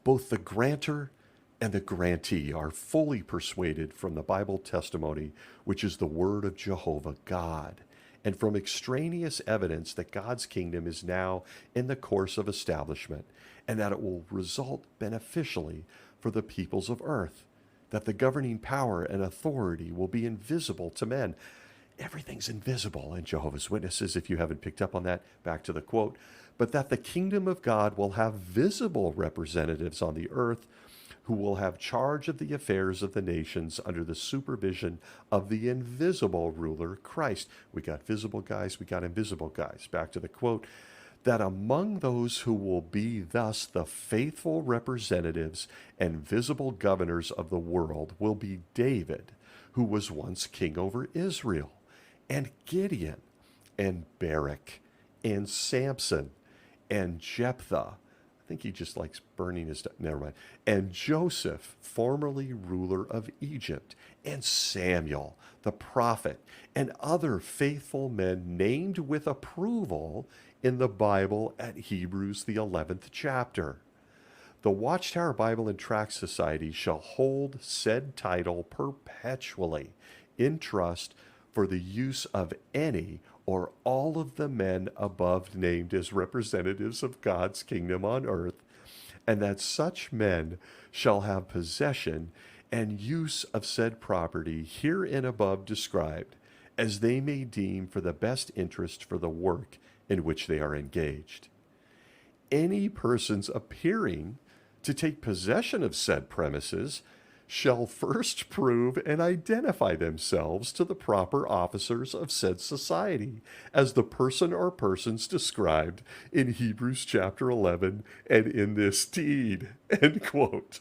both the grantor and the grantee are fully persuaded from the Bible testimony, which is the word of Jehovah God, and from extraneous evidence that God's kingdom is now in the course of establishment, and that it will result beneficially for the peoples of earth, that the governing power and authority will be invisible to men. Everything's invisible in Jehovah's Witnesses, if you haven't picked up on that. Back to the quote. But that the kingdom of God will have visible representatives on the earth who will have charge of the affairs of the nations under the supervision of the invisible ruler, Christ. We got visible guys, we got invisible guys. Back to the quote. That among those who will be thus the faithful representatives and visible governors of the world will be David, who was once king over Israel, and Gideon, and Barak, and Samson, and Jephthah. I think he just likes burning his... Never mind. And Joseph, formerly ruler of Egypt, and Samuel, the prophet, and other faithful men named with approval in the Bible at Hebrews, the 11th chapter. The Watchtower Bible and Tract Society shall hold said title perpetually in trust for the use of any or all of the men above named as representatives of God's kingdom on earth, and that such men shall have possession and use of said property herein above described, as they may deem for the best interest for the work in which they are engaged. Any persons appearing to take possession of said premises shall first prove and identify themselves to the proper officers of said society as the person or persons described in Hebrews chapter 11 and in this deed. End quote.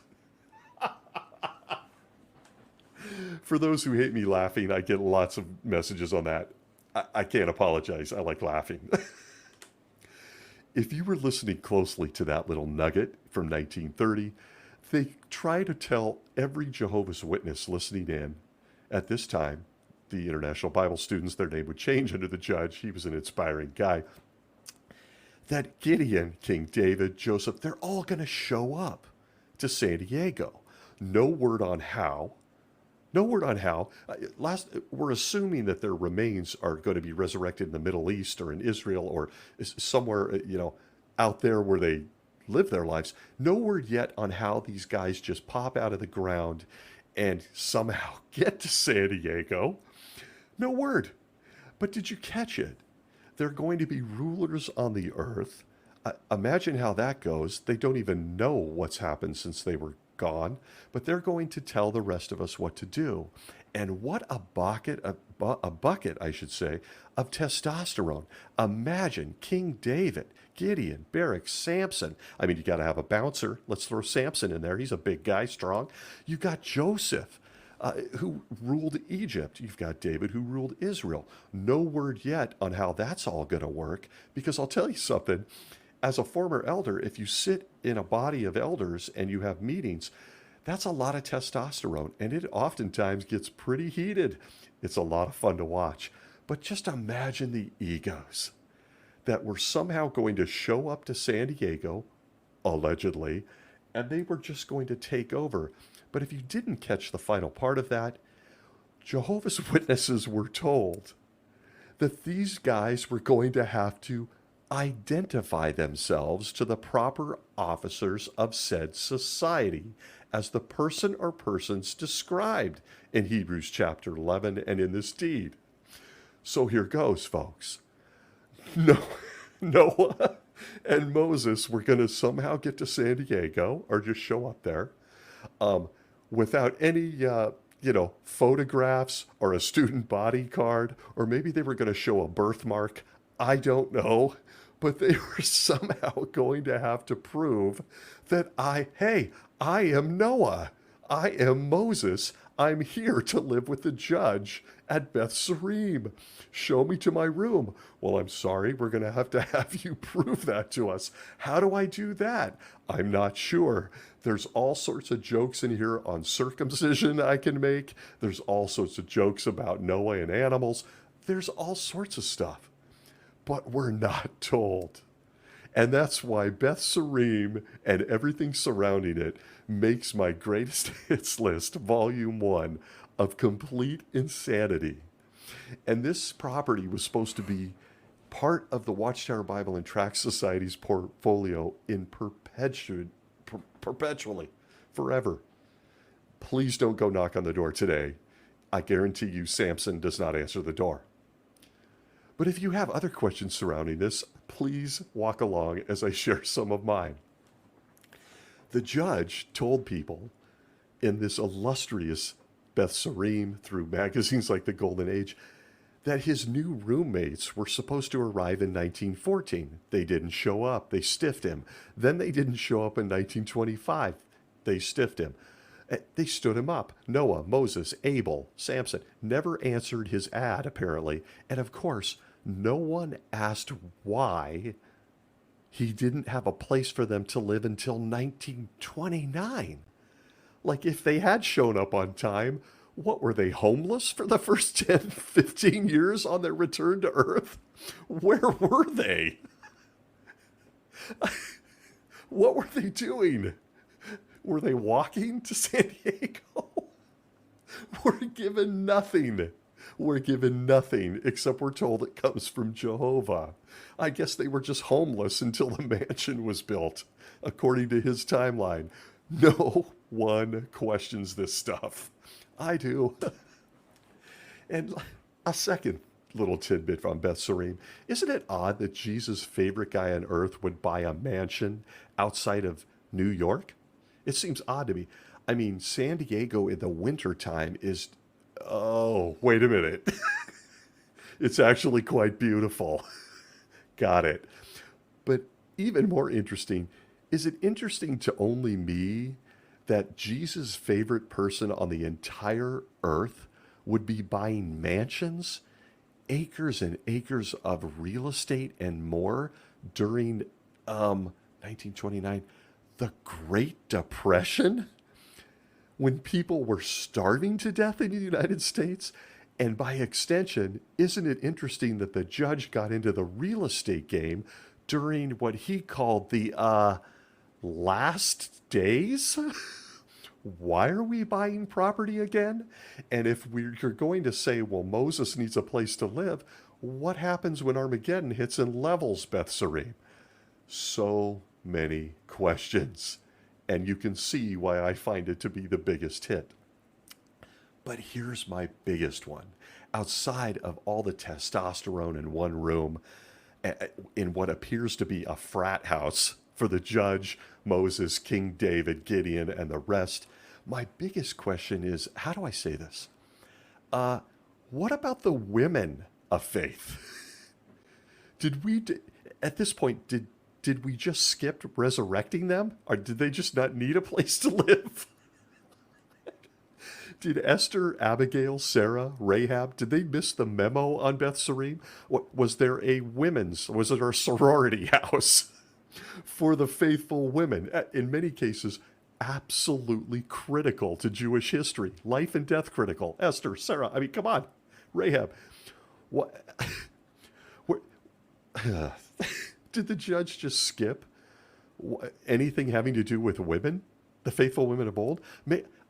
For those who hate me laughing, I get lots of messages on that. I can't apologize. I like laughing. If you were listening closely to that little nugget from 1930, they try to tell every Jehovah's Witness listening in at this time, the International Bible students, their name would change under the judge. He was an inspiring guy. That Gideon, King David, Joseph, they're all going to show up to San Diego. No word on how. No word on how. We're assuming that their remains are going to be resurrected in the Middle East or in Israel or somewhere, out there where they live their lives. No word yet on how these guys just pop out of the ground and somehow get to San Diego. No word. But did you catch it? They're going to be rulers on the earth. Imagine how that goes. They don't even know what's happened since they were gone, but they're going to tell the rest of us what to do. And what a bucket, I should say, of testosterone. Imagine King David, Gideon, Barak, Samson. I mean, you got to have a bouncer. Let's throw Samson in there. He's a big guy, strong. You got Joseph, who ruled Egypt. You've got David, who ruled Israel. No word yet on how that's all going to work, because I'll tell you something. As a former elder, if you sit in a body of elders and you have meetings, that's a lot of testosterone, and it oftentimes gets pretty heated. It's a lot of fun to watch. But just imagine the egos that were somehow going to show up to San Diego, allegedly, and they were just going to take over. But if you didn't catch the final part of that, Jehovah's Witnesses were told that these guys were going to have to identify themselves to the proper officers of said society as the person or persons described in Hebrews chapter 11 and in this deed. So here goes, folks. Noah and Moses were going to somehow get to San Diego or just show up there without any photographs or a student body card, or maybe they were going to show a birthmark. I don't know. But they were somehow going to have to prove that I am Noah. I am Moses. I'm here to live with the judge at Beth Sarim. Show me to my room. Well, I'm sorry, we're going to have you prove that to us. How do I do that? I'm not sure. There's all sorts of jokes in here on circumcision I can make. There's all sorts of jokes about Noah and animals. There's all sorts of stuff. But we're not told. And that's why Beth Sarim and everything surrounding it makes my greatest hits list, volume 1, of complete insanity. And this property was supposed to be part of the Watchtower Bible and Tract Society's portfolio in perpetually, forever. Please don't go knock on the door today. I guarantee you Samson does not answer the door. But if you have other questions surrounding this, please walk along as I share some of mine. The judge told people in this illustrious Beth Sarim through magazines like the Golden Age that his new roommates were supposed to arrive in 1914. They didn't show up. They stiffed him. Then they didn't show up in 1925. They stiffed him. They stood him up. Noah, Moses, Abel, Samson never answered his ad, apparently. And of course, no one asked why he didn't have a place for them to live until 1929. Like, if they had shown up on time, what, were they homeless for the first 10, 15 years on their return to Earth? Where were they? What were they doing? Were they walking to San Diego? We're given nothing. We're given nothing except we're told it comes from Jehovah. I guess they were just homeless until the mansion was built, according to his timeline. No one questions this stuff. I do. And a second little tidbit from Beth Sarim. Isn't it odd that Jesus' favorite guy on earth would buy a mansion outside of New York? It seems odd to me. I mean, San Diego in the wintertime is, oh, wait a minute. It's actually quite beautiful. Got it. But even more interesting, is it interesting to only me that Jesus' favorite person on the entire earth would be buying mansions, acres and acres of real estate and more during 1929, the Great Depression, when people were starving to death in the United States? And by extension, isn't it interesting that the judge got into the real estate game during what he called the last days? Why are we buying property again? And if you're going to say, well, Moses needs a place to live, what happens when Armageddon hits and levels Beth Sarim? So many questions. And you can see why I find it to be the biggest hit. But here's my biggest one. Outside of all the testosterone in one room, in what appears to be a frat house for the judge, Moses, King David, Gideon, and the rest, my biggest question is, how do I say this? What about the women of faith? At this point, did we just skip resurrecting them? Or did they just not need a place to live? Did Esther, Abigail, Sarah, Rahab, did they miss the memo on Beth Sarim? Was there a sorority house for the faithful women? In many cases, absolutely critical to Jewish history. Life and death critical. Esther, Sarah, I mean, come on. Rahab. What? Did the judge just skip anything having to do with women? The faithful women of old?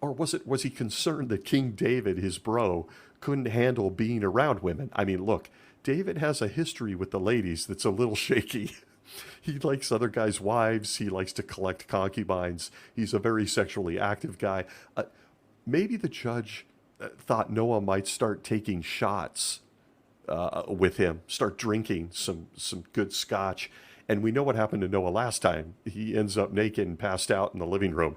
Or was he concerned that King David, his bro, couldn't handle being around women? I mean, look, David has a history with the ladies that's a little shaky. He likes other guys' wives. He likes to collect concubines. He's a very sexually active guy. Maybe the judge thought Noah might start taking shots with him, start drinking some good scotch. And we know what happened to Noah last time. He ends up naked and passed out in the living room.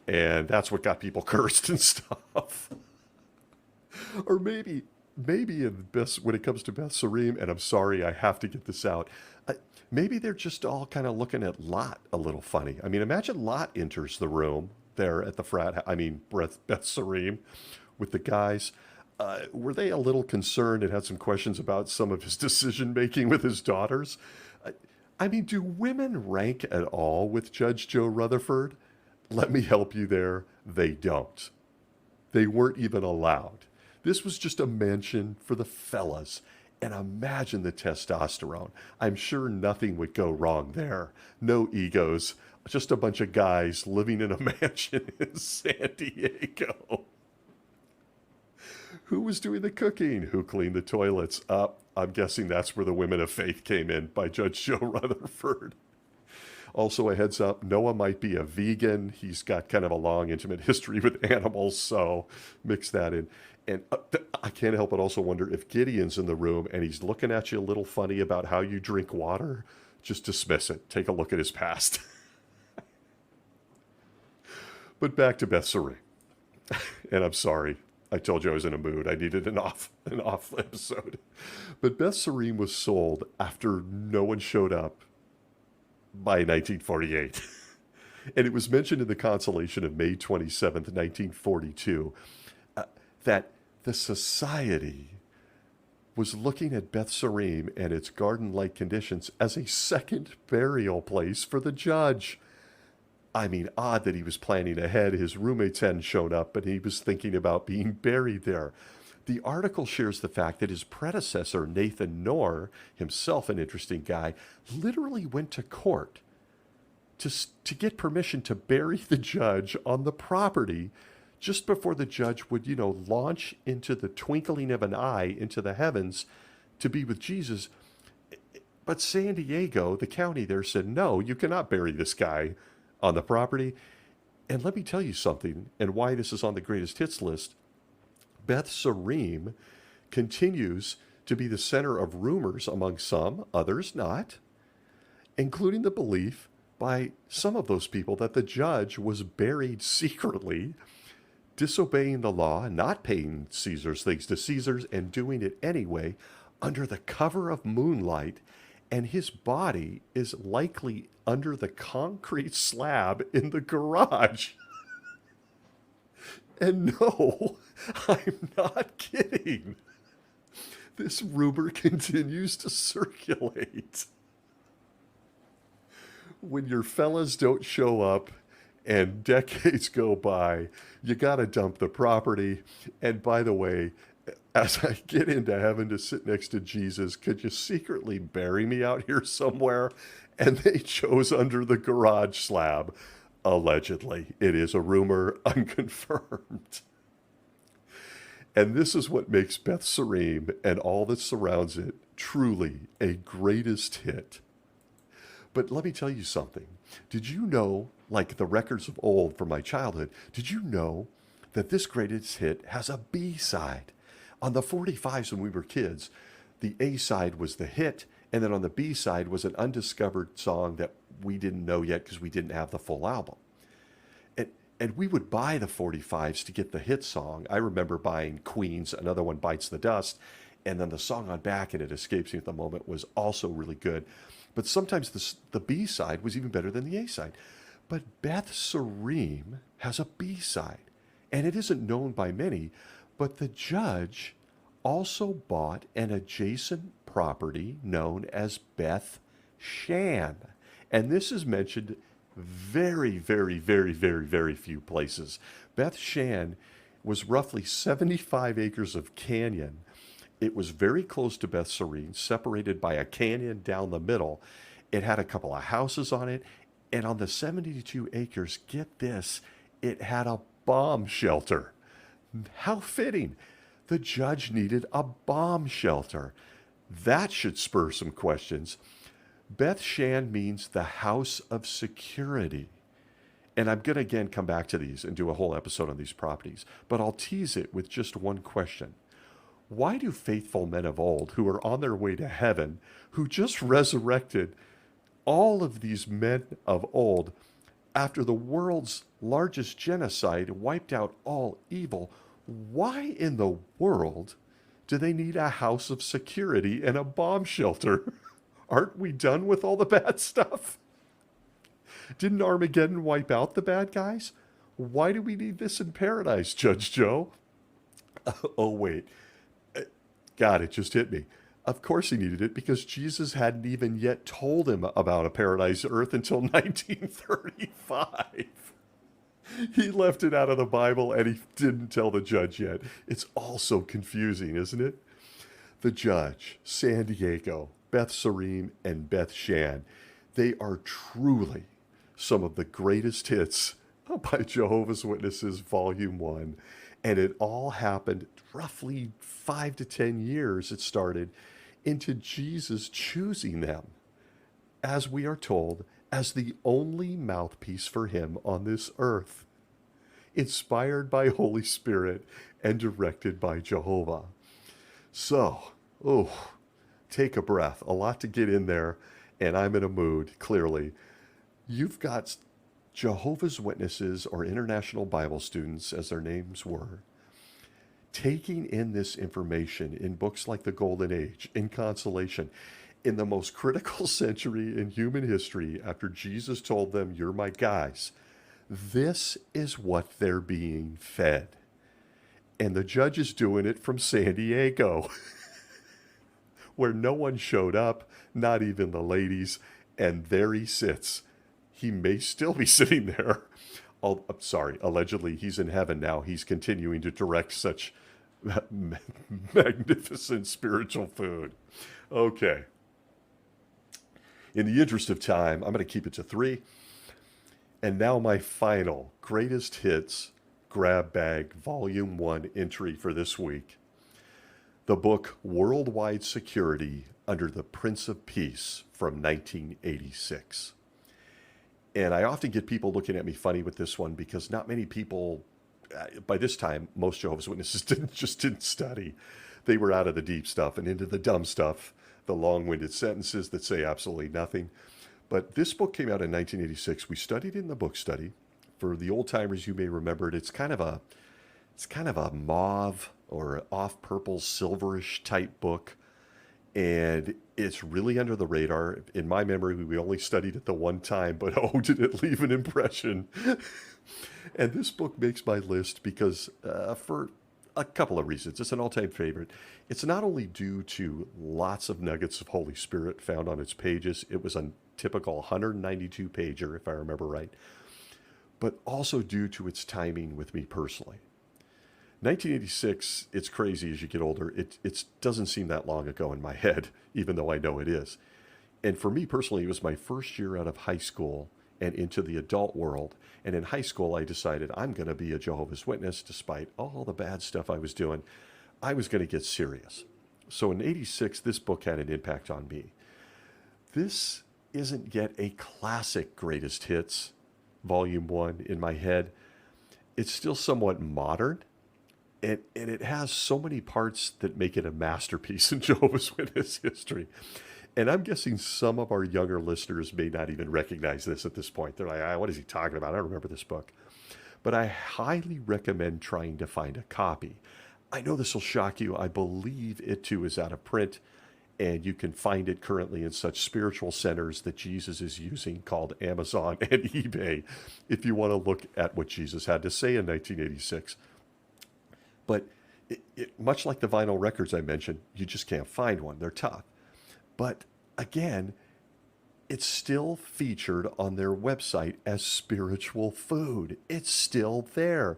And that's what got people cursed and stuff. Or maybe when it comes to Beth Sarim, and I'm sorry, I have to get this out, maybe they're just all kind of looking at Lot a little funny. I mean, imagine Lot enters the room there at the Beth Sarim with the guys. Were they a little concerned and had some questions about some of his decision-making with his daughters? I mean, do women rank at all with Judge Joe Rutherford? Let me help you there. They don't. They weren't even allowed. This was just a mention for the fellas. And imagine the testosterone. I'm sure nothing would go wrong there. No egos. Just a bunch of guys living in a mansion in San Diego. Who was doing the cooking? Who cleaned the toilets? I'm guessing that's where the women of faith came in by Judge Joe Rutherford. Also, a heads up, Noah might be a vegan. He's got kind of a long, intimate history with animals, so mix that in. And I can't help but also wonder if Gideon's in the room and he's looking at you a little funny about how you drink water. Just dismiss it. Take a look at his past. But back to Beth Sarim. And I'm sorry. I told you I was in a mood. I needed an off episode. But Beth Sarim was sold after no one showed up by 1948. And it was mentioned in the Consolation of May 27th, 1942, that the society was looking at Beth Sarim and its garden-like conditions as a second burial place for the judge. I mean, odd that he was planning ahead. His roommates hadn't shown up, but he was thinking about being buried there. The article shares the fact that his predecessor, Nathan Knorr, himself an interesting guy, literally went to court to get permission to bury the judge on the property just before the judge would, launch into the twinkling of an eye into the heavens to be with Jesus. But San Diego, the county there, said, no, you cannot bury this guy on the property. And let me tell you something, and why this is on the greatest hits list. Beth Sarim continues to be the center of rumors among some, others not, including the belief by some of those people that the judge was buried secretly, disobeying the law, not paying Caesar's things to Caesar's, and doing it anyway under the cover of moonlight, and his body is likely under the concrete slab in the garage. And no, I'm not kidding. This rumor continues to circulate. When your fellas don't show up and decades go by, you got to dump the property. And by the way, as I get into heaven to sit next to Jesus, could you secretly bury me out here somewhere? And they chose under the garage slab. Allegedly. It is a rumor, unconfirmed. And this is what makes Beth Sarim and all that surrounds it truly a greatest hit. But let me tell you something. Did you know, like the records of old from my childhood, did you know that this greatest hit has a B-side? On the 45s when we were kids, the A-side was the hit, and then on the B-side was an undiscovered song that we didn't know yet because we didn't have the full album. And we would buy the 45s to get the hit song. I remember buying Queen's Another One Bites the Dust, and then the song on back, and it escapes me at the moment, was also really good. But sometimes the B-side was even better than the A-side. But Beth Sarim has a B-side, and it isn't known by many, but the judge also bought an adjacent property known as Beth Shan. And this is mentioned very, very, very, very, very few places. Beth Shan was roughly 75 acres of canyon. It was very close to Beth Sarim, separated by a canyon down the middle. It had a couple of houses on it. And on the 72 acres, get this, it had a bomb shelter. How fitting. The judge needed a bomb shelter. That should spur some questions. Beth Shan means the house of security. And I'm going to again come back to these and do a whole episode on these properties, but I'll tease it with just one question. Why do faithful men of old who are on their way to heaven, who just resurrected all of these men of old after the world's largest genocide wiped out all evil, why in the world do they need a house of security and a bomb shelter? Aren't we done with all the bad stuff? Didn't Armageddon wipe out the bad guys? Why do we need this in paradise, Judge Joe? Oh, wait. God, it just hit me. Of course he needed it because Jesus hadn't even yet told him about a paradise earth until 1935. He left it out of the Bible and he didn't tell the judge yet. It's all so confusing, isn't it? The judge, San Diego, Beth Sarim, and Beth Shan, they are truly some of the greatest hits by Jehovah's Witnesses Volume 1. And it all happened roughly 5 to 10 years, it started, into Jesus choosing them, as we are told, as the only mouthpiece for him on this earth, inspired by Holy Spirit and directed by Jehovah. So, take a breath. A lot to get in there, and I'm in a mood, clearly. You've got Jehovah's Witnesses, or International Bible Students, as their names were, taking in this information in books like The Golden Age, in Consolation, in the most critical century in human history, after Jesus told them, "You're my guys." This is what they're being fed. And the judge is doing it from San Diego, where no one showed up, not even the ladies, and there he sits. He may still be sitting there. Oh, I'm sorry, allegedly he's in heaven now. He's continuing to direct such magnificent spiritual food. Okay. In the interest of time, I'm going to keep it to 3. And now my final greatest hits grab bag volume 1 entry for this week. The book Worldwide Security Under the Prince of Peace from 1986. And I often get people looking at me funny with this one because not many people, by this time, most Jehovah's Witnesses didn't study. They were out of the deep stuff and into the dumb stuff, the long-winded sentences that say absolutely nothing. But this book came out in 1986. We studied it in the book study. For the old timers, you may remember it. It's kind of a mauve or off purple, silverish type book. And it's really under the radar. In my memory, we only studied it the one time, but oh, did it leave an impression. And this book makes my list because for a couple of reasons. It's an all-time favorite. It's not only due to lots of nuggets of Holy Spirit found on its pages. It was a typical 192-pager, if I remember right, but also due to its timing with me personally. 1986, it's crazy as you get older. It doesn't seem that long ago in my head, even though I know it is. And for me personally, it was my first year out of high school and into the adult world. And in high school, I decided I'm going to be a Jehovah's Witness despite all the bad stuff I was doing. I was going to get serious. So in 86, this book had an impact on me. This isn't yet a classic greatest hits, volume 1 in my head. It's still somewhat modern. And it has so many parts that make it a masterpiece in Jehovah's Witness history. And I'm guessing some of our younger listeners may not even recognize this at this point. They're like, what is he talking about? I don't remember this book. But I highly recommend trying to find a copy. I know this will shock you. I believe it too is out of print. And you can find it currently in such spiritual centers that Jesus is using called Amazon and eBay if you want to look at what Jesus had to say in 1986. But much like the vinyl records I mentioned, you just can't find one. They're tough. But again, it's still featured on their website as spiritual food. It's still there.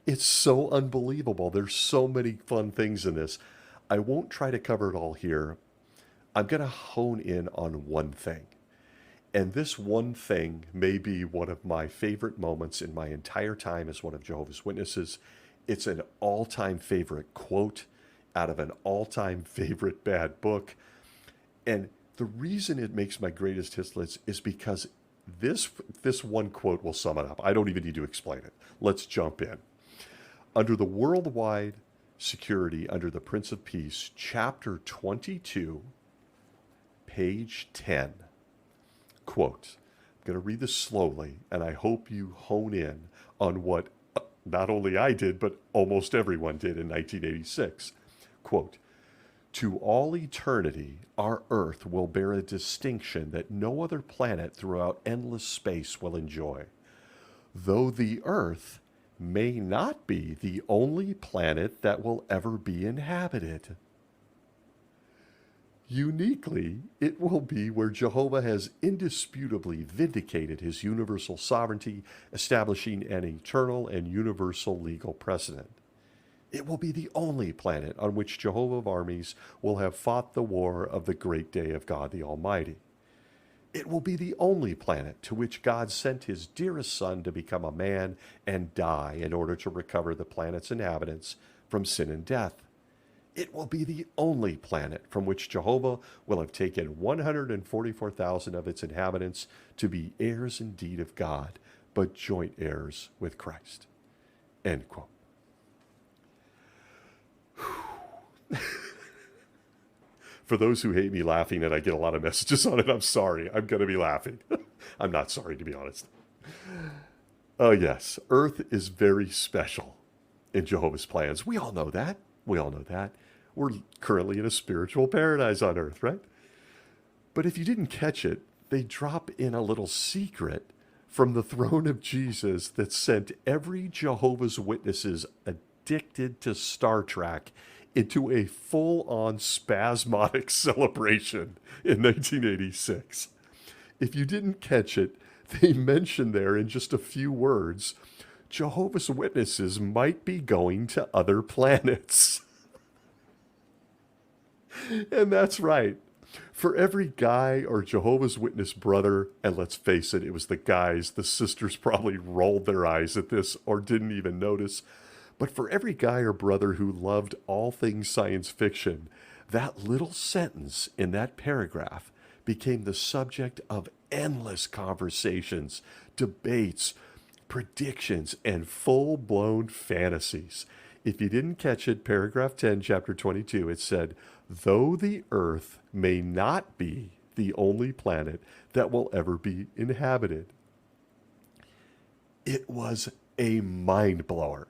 It's so unbelievable. There's so many fun things in this. I won't try to cover it all here. I'm going to hone in on one thing. And this one thing may be one of my favorite moments in my entire time as one of Jehovah's Witnesses. It's an all-time favorite quote out of an all-time favorite bad book. And the reason it makes my greatest hits list is because this one quote will sum it up. I don't even need to explain it. Let's jump in. Under the worldwide security under the Prince of Peace, chapter 22, page 10, quote, I'm going to read this slowly, and I hope you hone in on what not only I did, but almost everyone did in 1986. Quote, to all eternity, our Earth will bear a distinction that no other planet throughout endless space will enjoy. Though the Earth may not be the only planet that will ever be inhabited. Uniquely, it will be where Jehovah has indisputably vindicated his universal sovereignty, establishing an eternal and universal legal precedent. It will be the only planet on which Jehovah of armies will have fought the war of the great day of God the Almighty. It will be the only planet to which God sent his dearest Son to become a man and die in order to recover the planet's inhabitants from sin and death. It will be the only planet from which Jehovah will have taken 144,000 of its inhabitants to be heirs indeed of God, but joint heirs with Christ. End quote. For those who hate me laughing and I get a lot of messages on it, I'm sorry. I'm going to be laughing. I'm not sorry, to be honest. Oh, yes. Earth is very special in Jehovah's plans. We all know that. We're currently in a spiritual paradise on earth, right? But if you didn't catch it, they drop in a little secret from the throne of Jesus that sent every Jehovah's Witnesses addicted to Star Trek into a full-on spasmodic celebration in 1986. If you didn't catch it, they mention there in just a few words, Jehovah's Witnesses might be going to other planets. And that's right. For every guy or Jehovah's Witness brother, and let's face it, it was the guys, the sisters probably rolled their eyes at this or didn't even notice. But for every guy or brother who loved all things science fiction, that little sentence in that paragraph became the subject of endless conversations, debates, predictions, and full-blown fantasies. If you didn't catch it, paragraph 10, chapter 22, it said, though the earth may not be the only planet that will ever be inhabited. It was a mind blower.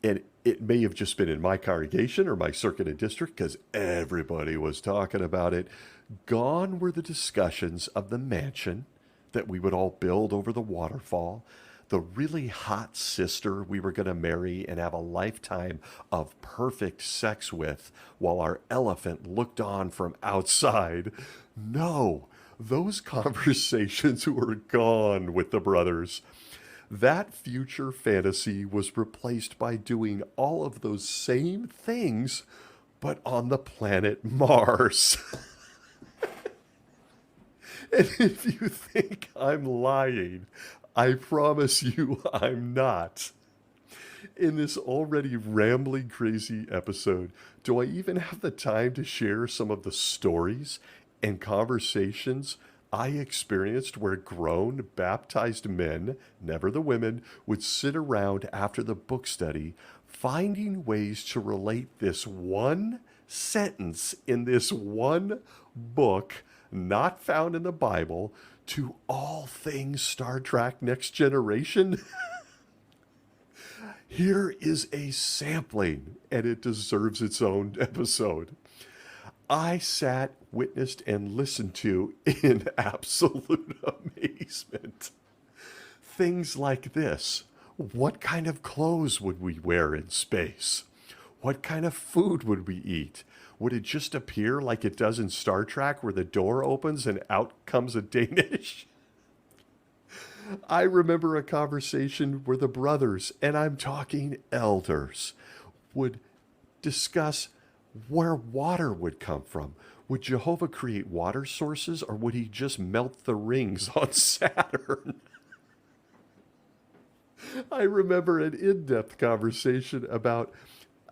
And it may have just been in my congregation or my circuit and district because everybody was talking about it. Gone were the discussions of the mansion that we would all build over the waterfall, the really hot sister we were going to marry and have a lifetime of perfect sex with while our elephant looked on from outside. No, those conversations were gone with the brothers. That future fantasy was replaced by doing all of those same things, but on the planet Mars. And if you think I'm lying, I promise you I'm not. In this already rambling, crazy episode, do I even have the time to share some of the stories and conversations I experienced where grown, baptized men, never the women, would sit around after the book study, finding ways to relate this one sentence in this one book, not found in the Bible, to all things Star Trek Next Generation? Here is a sampling, and it deserves its own episode. I sat, witnessed, and listened to in absolute amazement. Things like this. What kind of clothes would we wear in space? What kind of food would we eat? Would it just appear like it does in Star Trek where the door opens and out comes a Danish? I remember a conversation where the brothers, and I'm talking elders, would discuss where water would come from. Would Jehovah create water sources, or would he just melt the rings on Saturn? I remember an in-depth conversation about,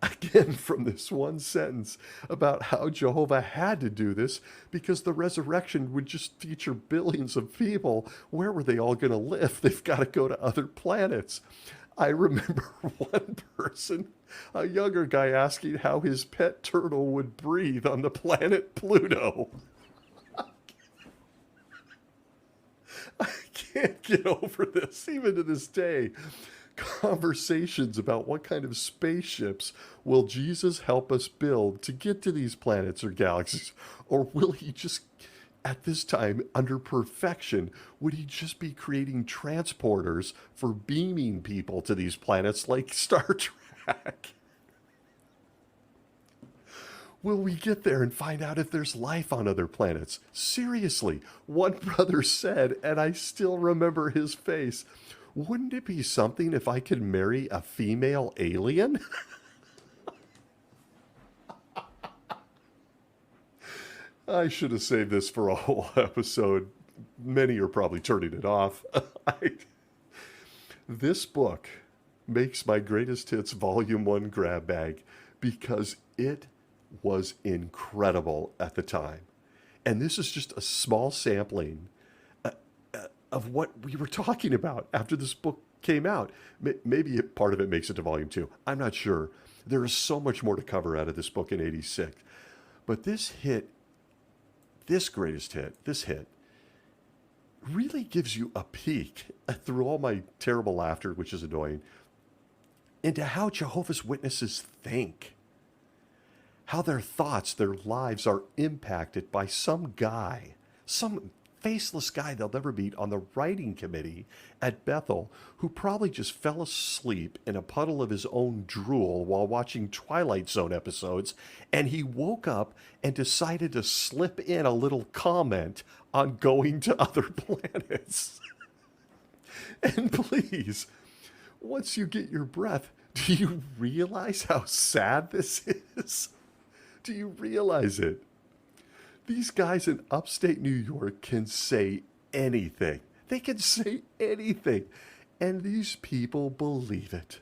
again from this one sentence, about how Jehovah had to do this because the resurrection would just feature billions of people. Where were they all going to live? They've got to go to other planets. I remember one person, a younger guy, asking how his pet turtle would breathe on the planet Pluto. I can't get over this, even to this day. Conversations about what kind of spaceships will Jesus help us build to get to these planets or galaxies? Or will he just, at this time, under perfection, would he just be creating transporters for beaming people to these planets like Star Trek? Will we get there and find out if there's life on other planets? Seriously, one brother said, and I still remember his face, wouldn't it be something if I could marry a female alien? I should have saved this for a whole episode. Many are probably turning it off. This book makes my greatest hits volume 1 grab bag because it was incredible at the time. And this is just a small sampling of what we were talking about after this book came out. Maybe part of it makes it to volume 2. I'm not sure. There is so much more to cover out of this book in 86. But this hit, this hit, really gives you a peek through all my terrible laughter, which is annoying, into how Jehovah's Witnesses think. How their thoughts, their lives are impacted by some guy, some faceless guy they'll never meet on the writing committee at Bethel, who probably just fell asleep in a puddle of his own drool while watching Twilight Zone episodes, and he woke up and decided to slip in a little comment on going to other planets. And please, once you get your breath, do you realize how sad this is? Do you realize it? These guys in upstate New York can say anything. They can say anything. And these people believe it.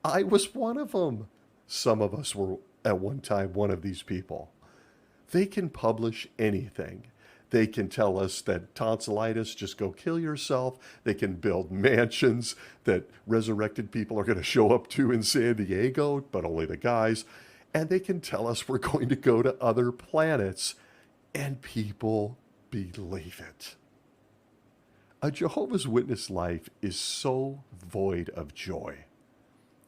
I was one of them. Some of us were at one time one of these people. They can publish anything. They can tell us that tonsillitis, just go kill yourself. They can build mansions that resurrected people are going to show up to in San Diego, but only the guys. And they can tell us we're going to go to other planets. And people believe it? A Jehovah's Witness life is so void of joy,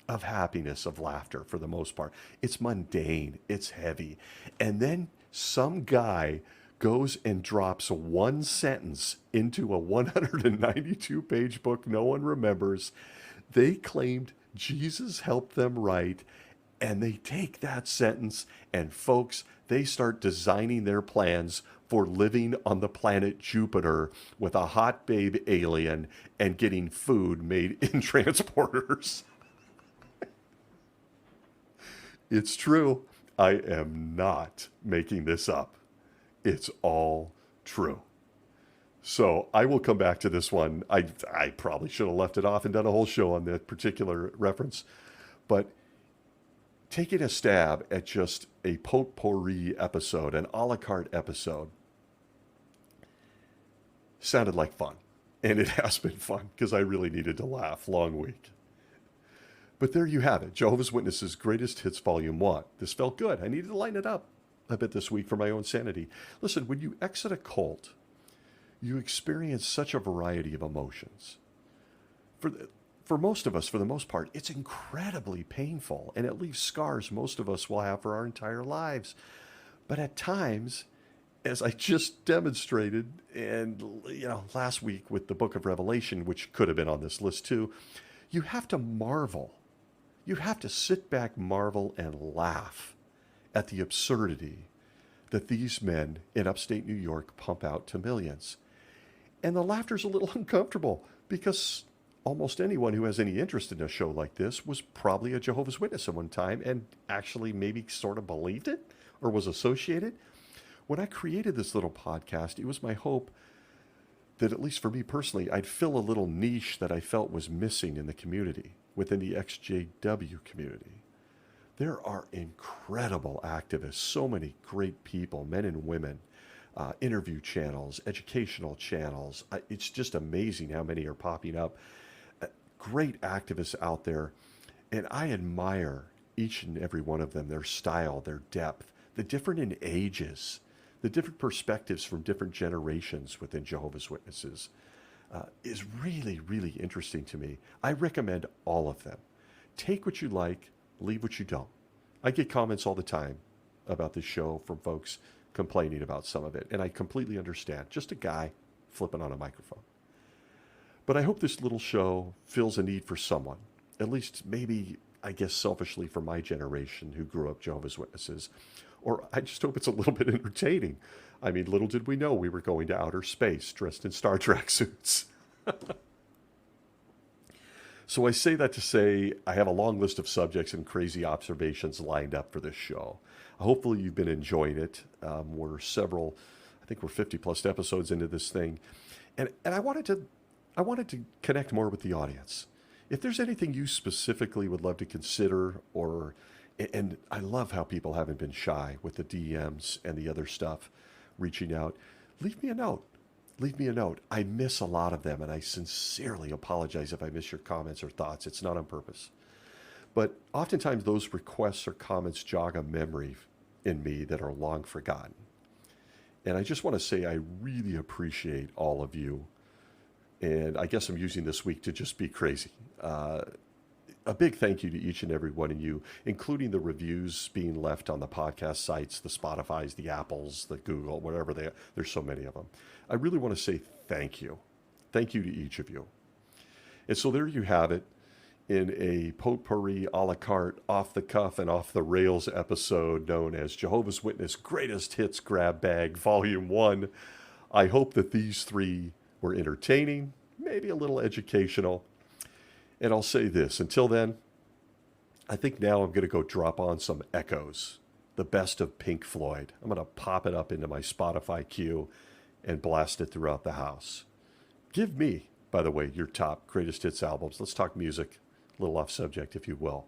of happiness, of laughter for the most part. It's mundane, it's heavy. And then some guy goes and drops one sentence into a 192-page book no one remembers. They claimed Jesus helped them write, and they take that sentence and, folks, they start designing their plans for living on the planet Jupiter with a hot babe alien and getting food made in transporters. It's true. I am not making this up. It's all true. So I will come back to this one. I probably should have left it off and done a whole show on that particular reference. But taking a stab at just a potpourri episode, an a la carte episode, sounded like fun. And it has been fun because I really needed to laugh. Long week. But there you have it. Jehovah's Witnesses Greatest Hits Volume 1. This felt good. I needed to lighten it up a bit this week for my own sanity. Listen, when you exit a cult, you experience such a variety of emotions. For most of us, for the most part, it's incredibly painful, and it leaves scars most of us will have for our entire lives. But at times, as I just demonstrated, and last week with the book of Revelation, which could have been on this list too, you have to marvel. You have to sit back, marvel, and laugh at the absurdity that these men in upstate New York pump out to millions. And the laughter's a little uncomfortable because almost anyone who has any interest in a show like this was probably a Jehovah's Witness at one time and actually maybe sort of believed it or was associated. When I created this little podcast, it was my hope that, at least for me personally, I'd fill a little niche that I felt was missing in the community, within the XJW community. There are incredible activists, so many great people, men and women, interview channels, educational channels. It's just amazing how many are popping up. Great activists out there, and I admire each and every one of them, their style, their depth, the different in ages, the different perspectives from different generations within Jehovah's Witnesses is really, really interesting to me. I recommend all of them. Take what you like, leave what you don't. I get comments all the time about this show from folks complaining about some of it, and I completely understand. Just a guy flipping on a microphone. But I hope this little show fills a need for someone, at least maybe, I guess, selfishly for my generation who grew up Jehovah's Witnesses. Or I just hope it's a little bit entertaining. I mean, little did we know we were going to outer space dressed in Star Trek suits. So I say that to say I have a long list of subjects and crazy observations lined up for this show. Hopefully you've been enjoying it. We're I think we're 50 plus episodes into this thing. And I wanted to connect more with the audience. If there's anything you specifically would love to consider, and I love how people haven't been shy with the DMs and the other stuff, reaching out, leave me a note. Leave me a note. I miss a lot of them, and I sincerely apologize if I miss your comments or thoughts. It's not on purpose. But oftentimes those requests or comments jog a memory in me that are long forgotten. And I just want to say I really appreciate all of you. And I guess I'm using this week to just be crazy. A big thank you to each and every one of you, including the reviews being left on the podcast sites, the Spotifys, the Apples, the Google, whatever they are. There's so many of them. I really want to say thank you. Thank you to each of you. And so there you have it in a potpourri, a la carte, off the cuff and off the rails episode known as Jehovah's Witness Greatest Hits Grab Bag Volume 1. I hope that these three were entertaining, maybe a little educational. And I'll say this, until then, I think now I'm going to go drop on some Echoes, the best of Pink Floyd. I'm going to pop it up into my Spotify queue and blast it throughout the house. Give me, by the way, your top greatest hits albums. Let's talk music, a little off subject, if you will.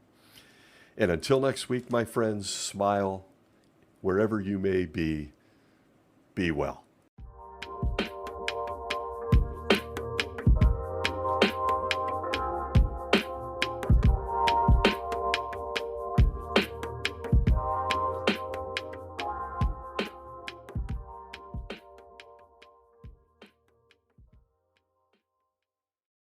And until next week, my friends, smile. Wherever you may be well.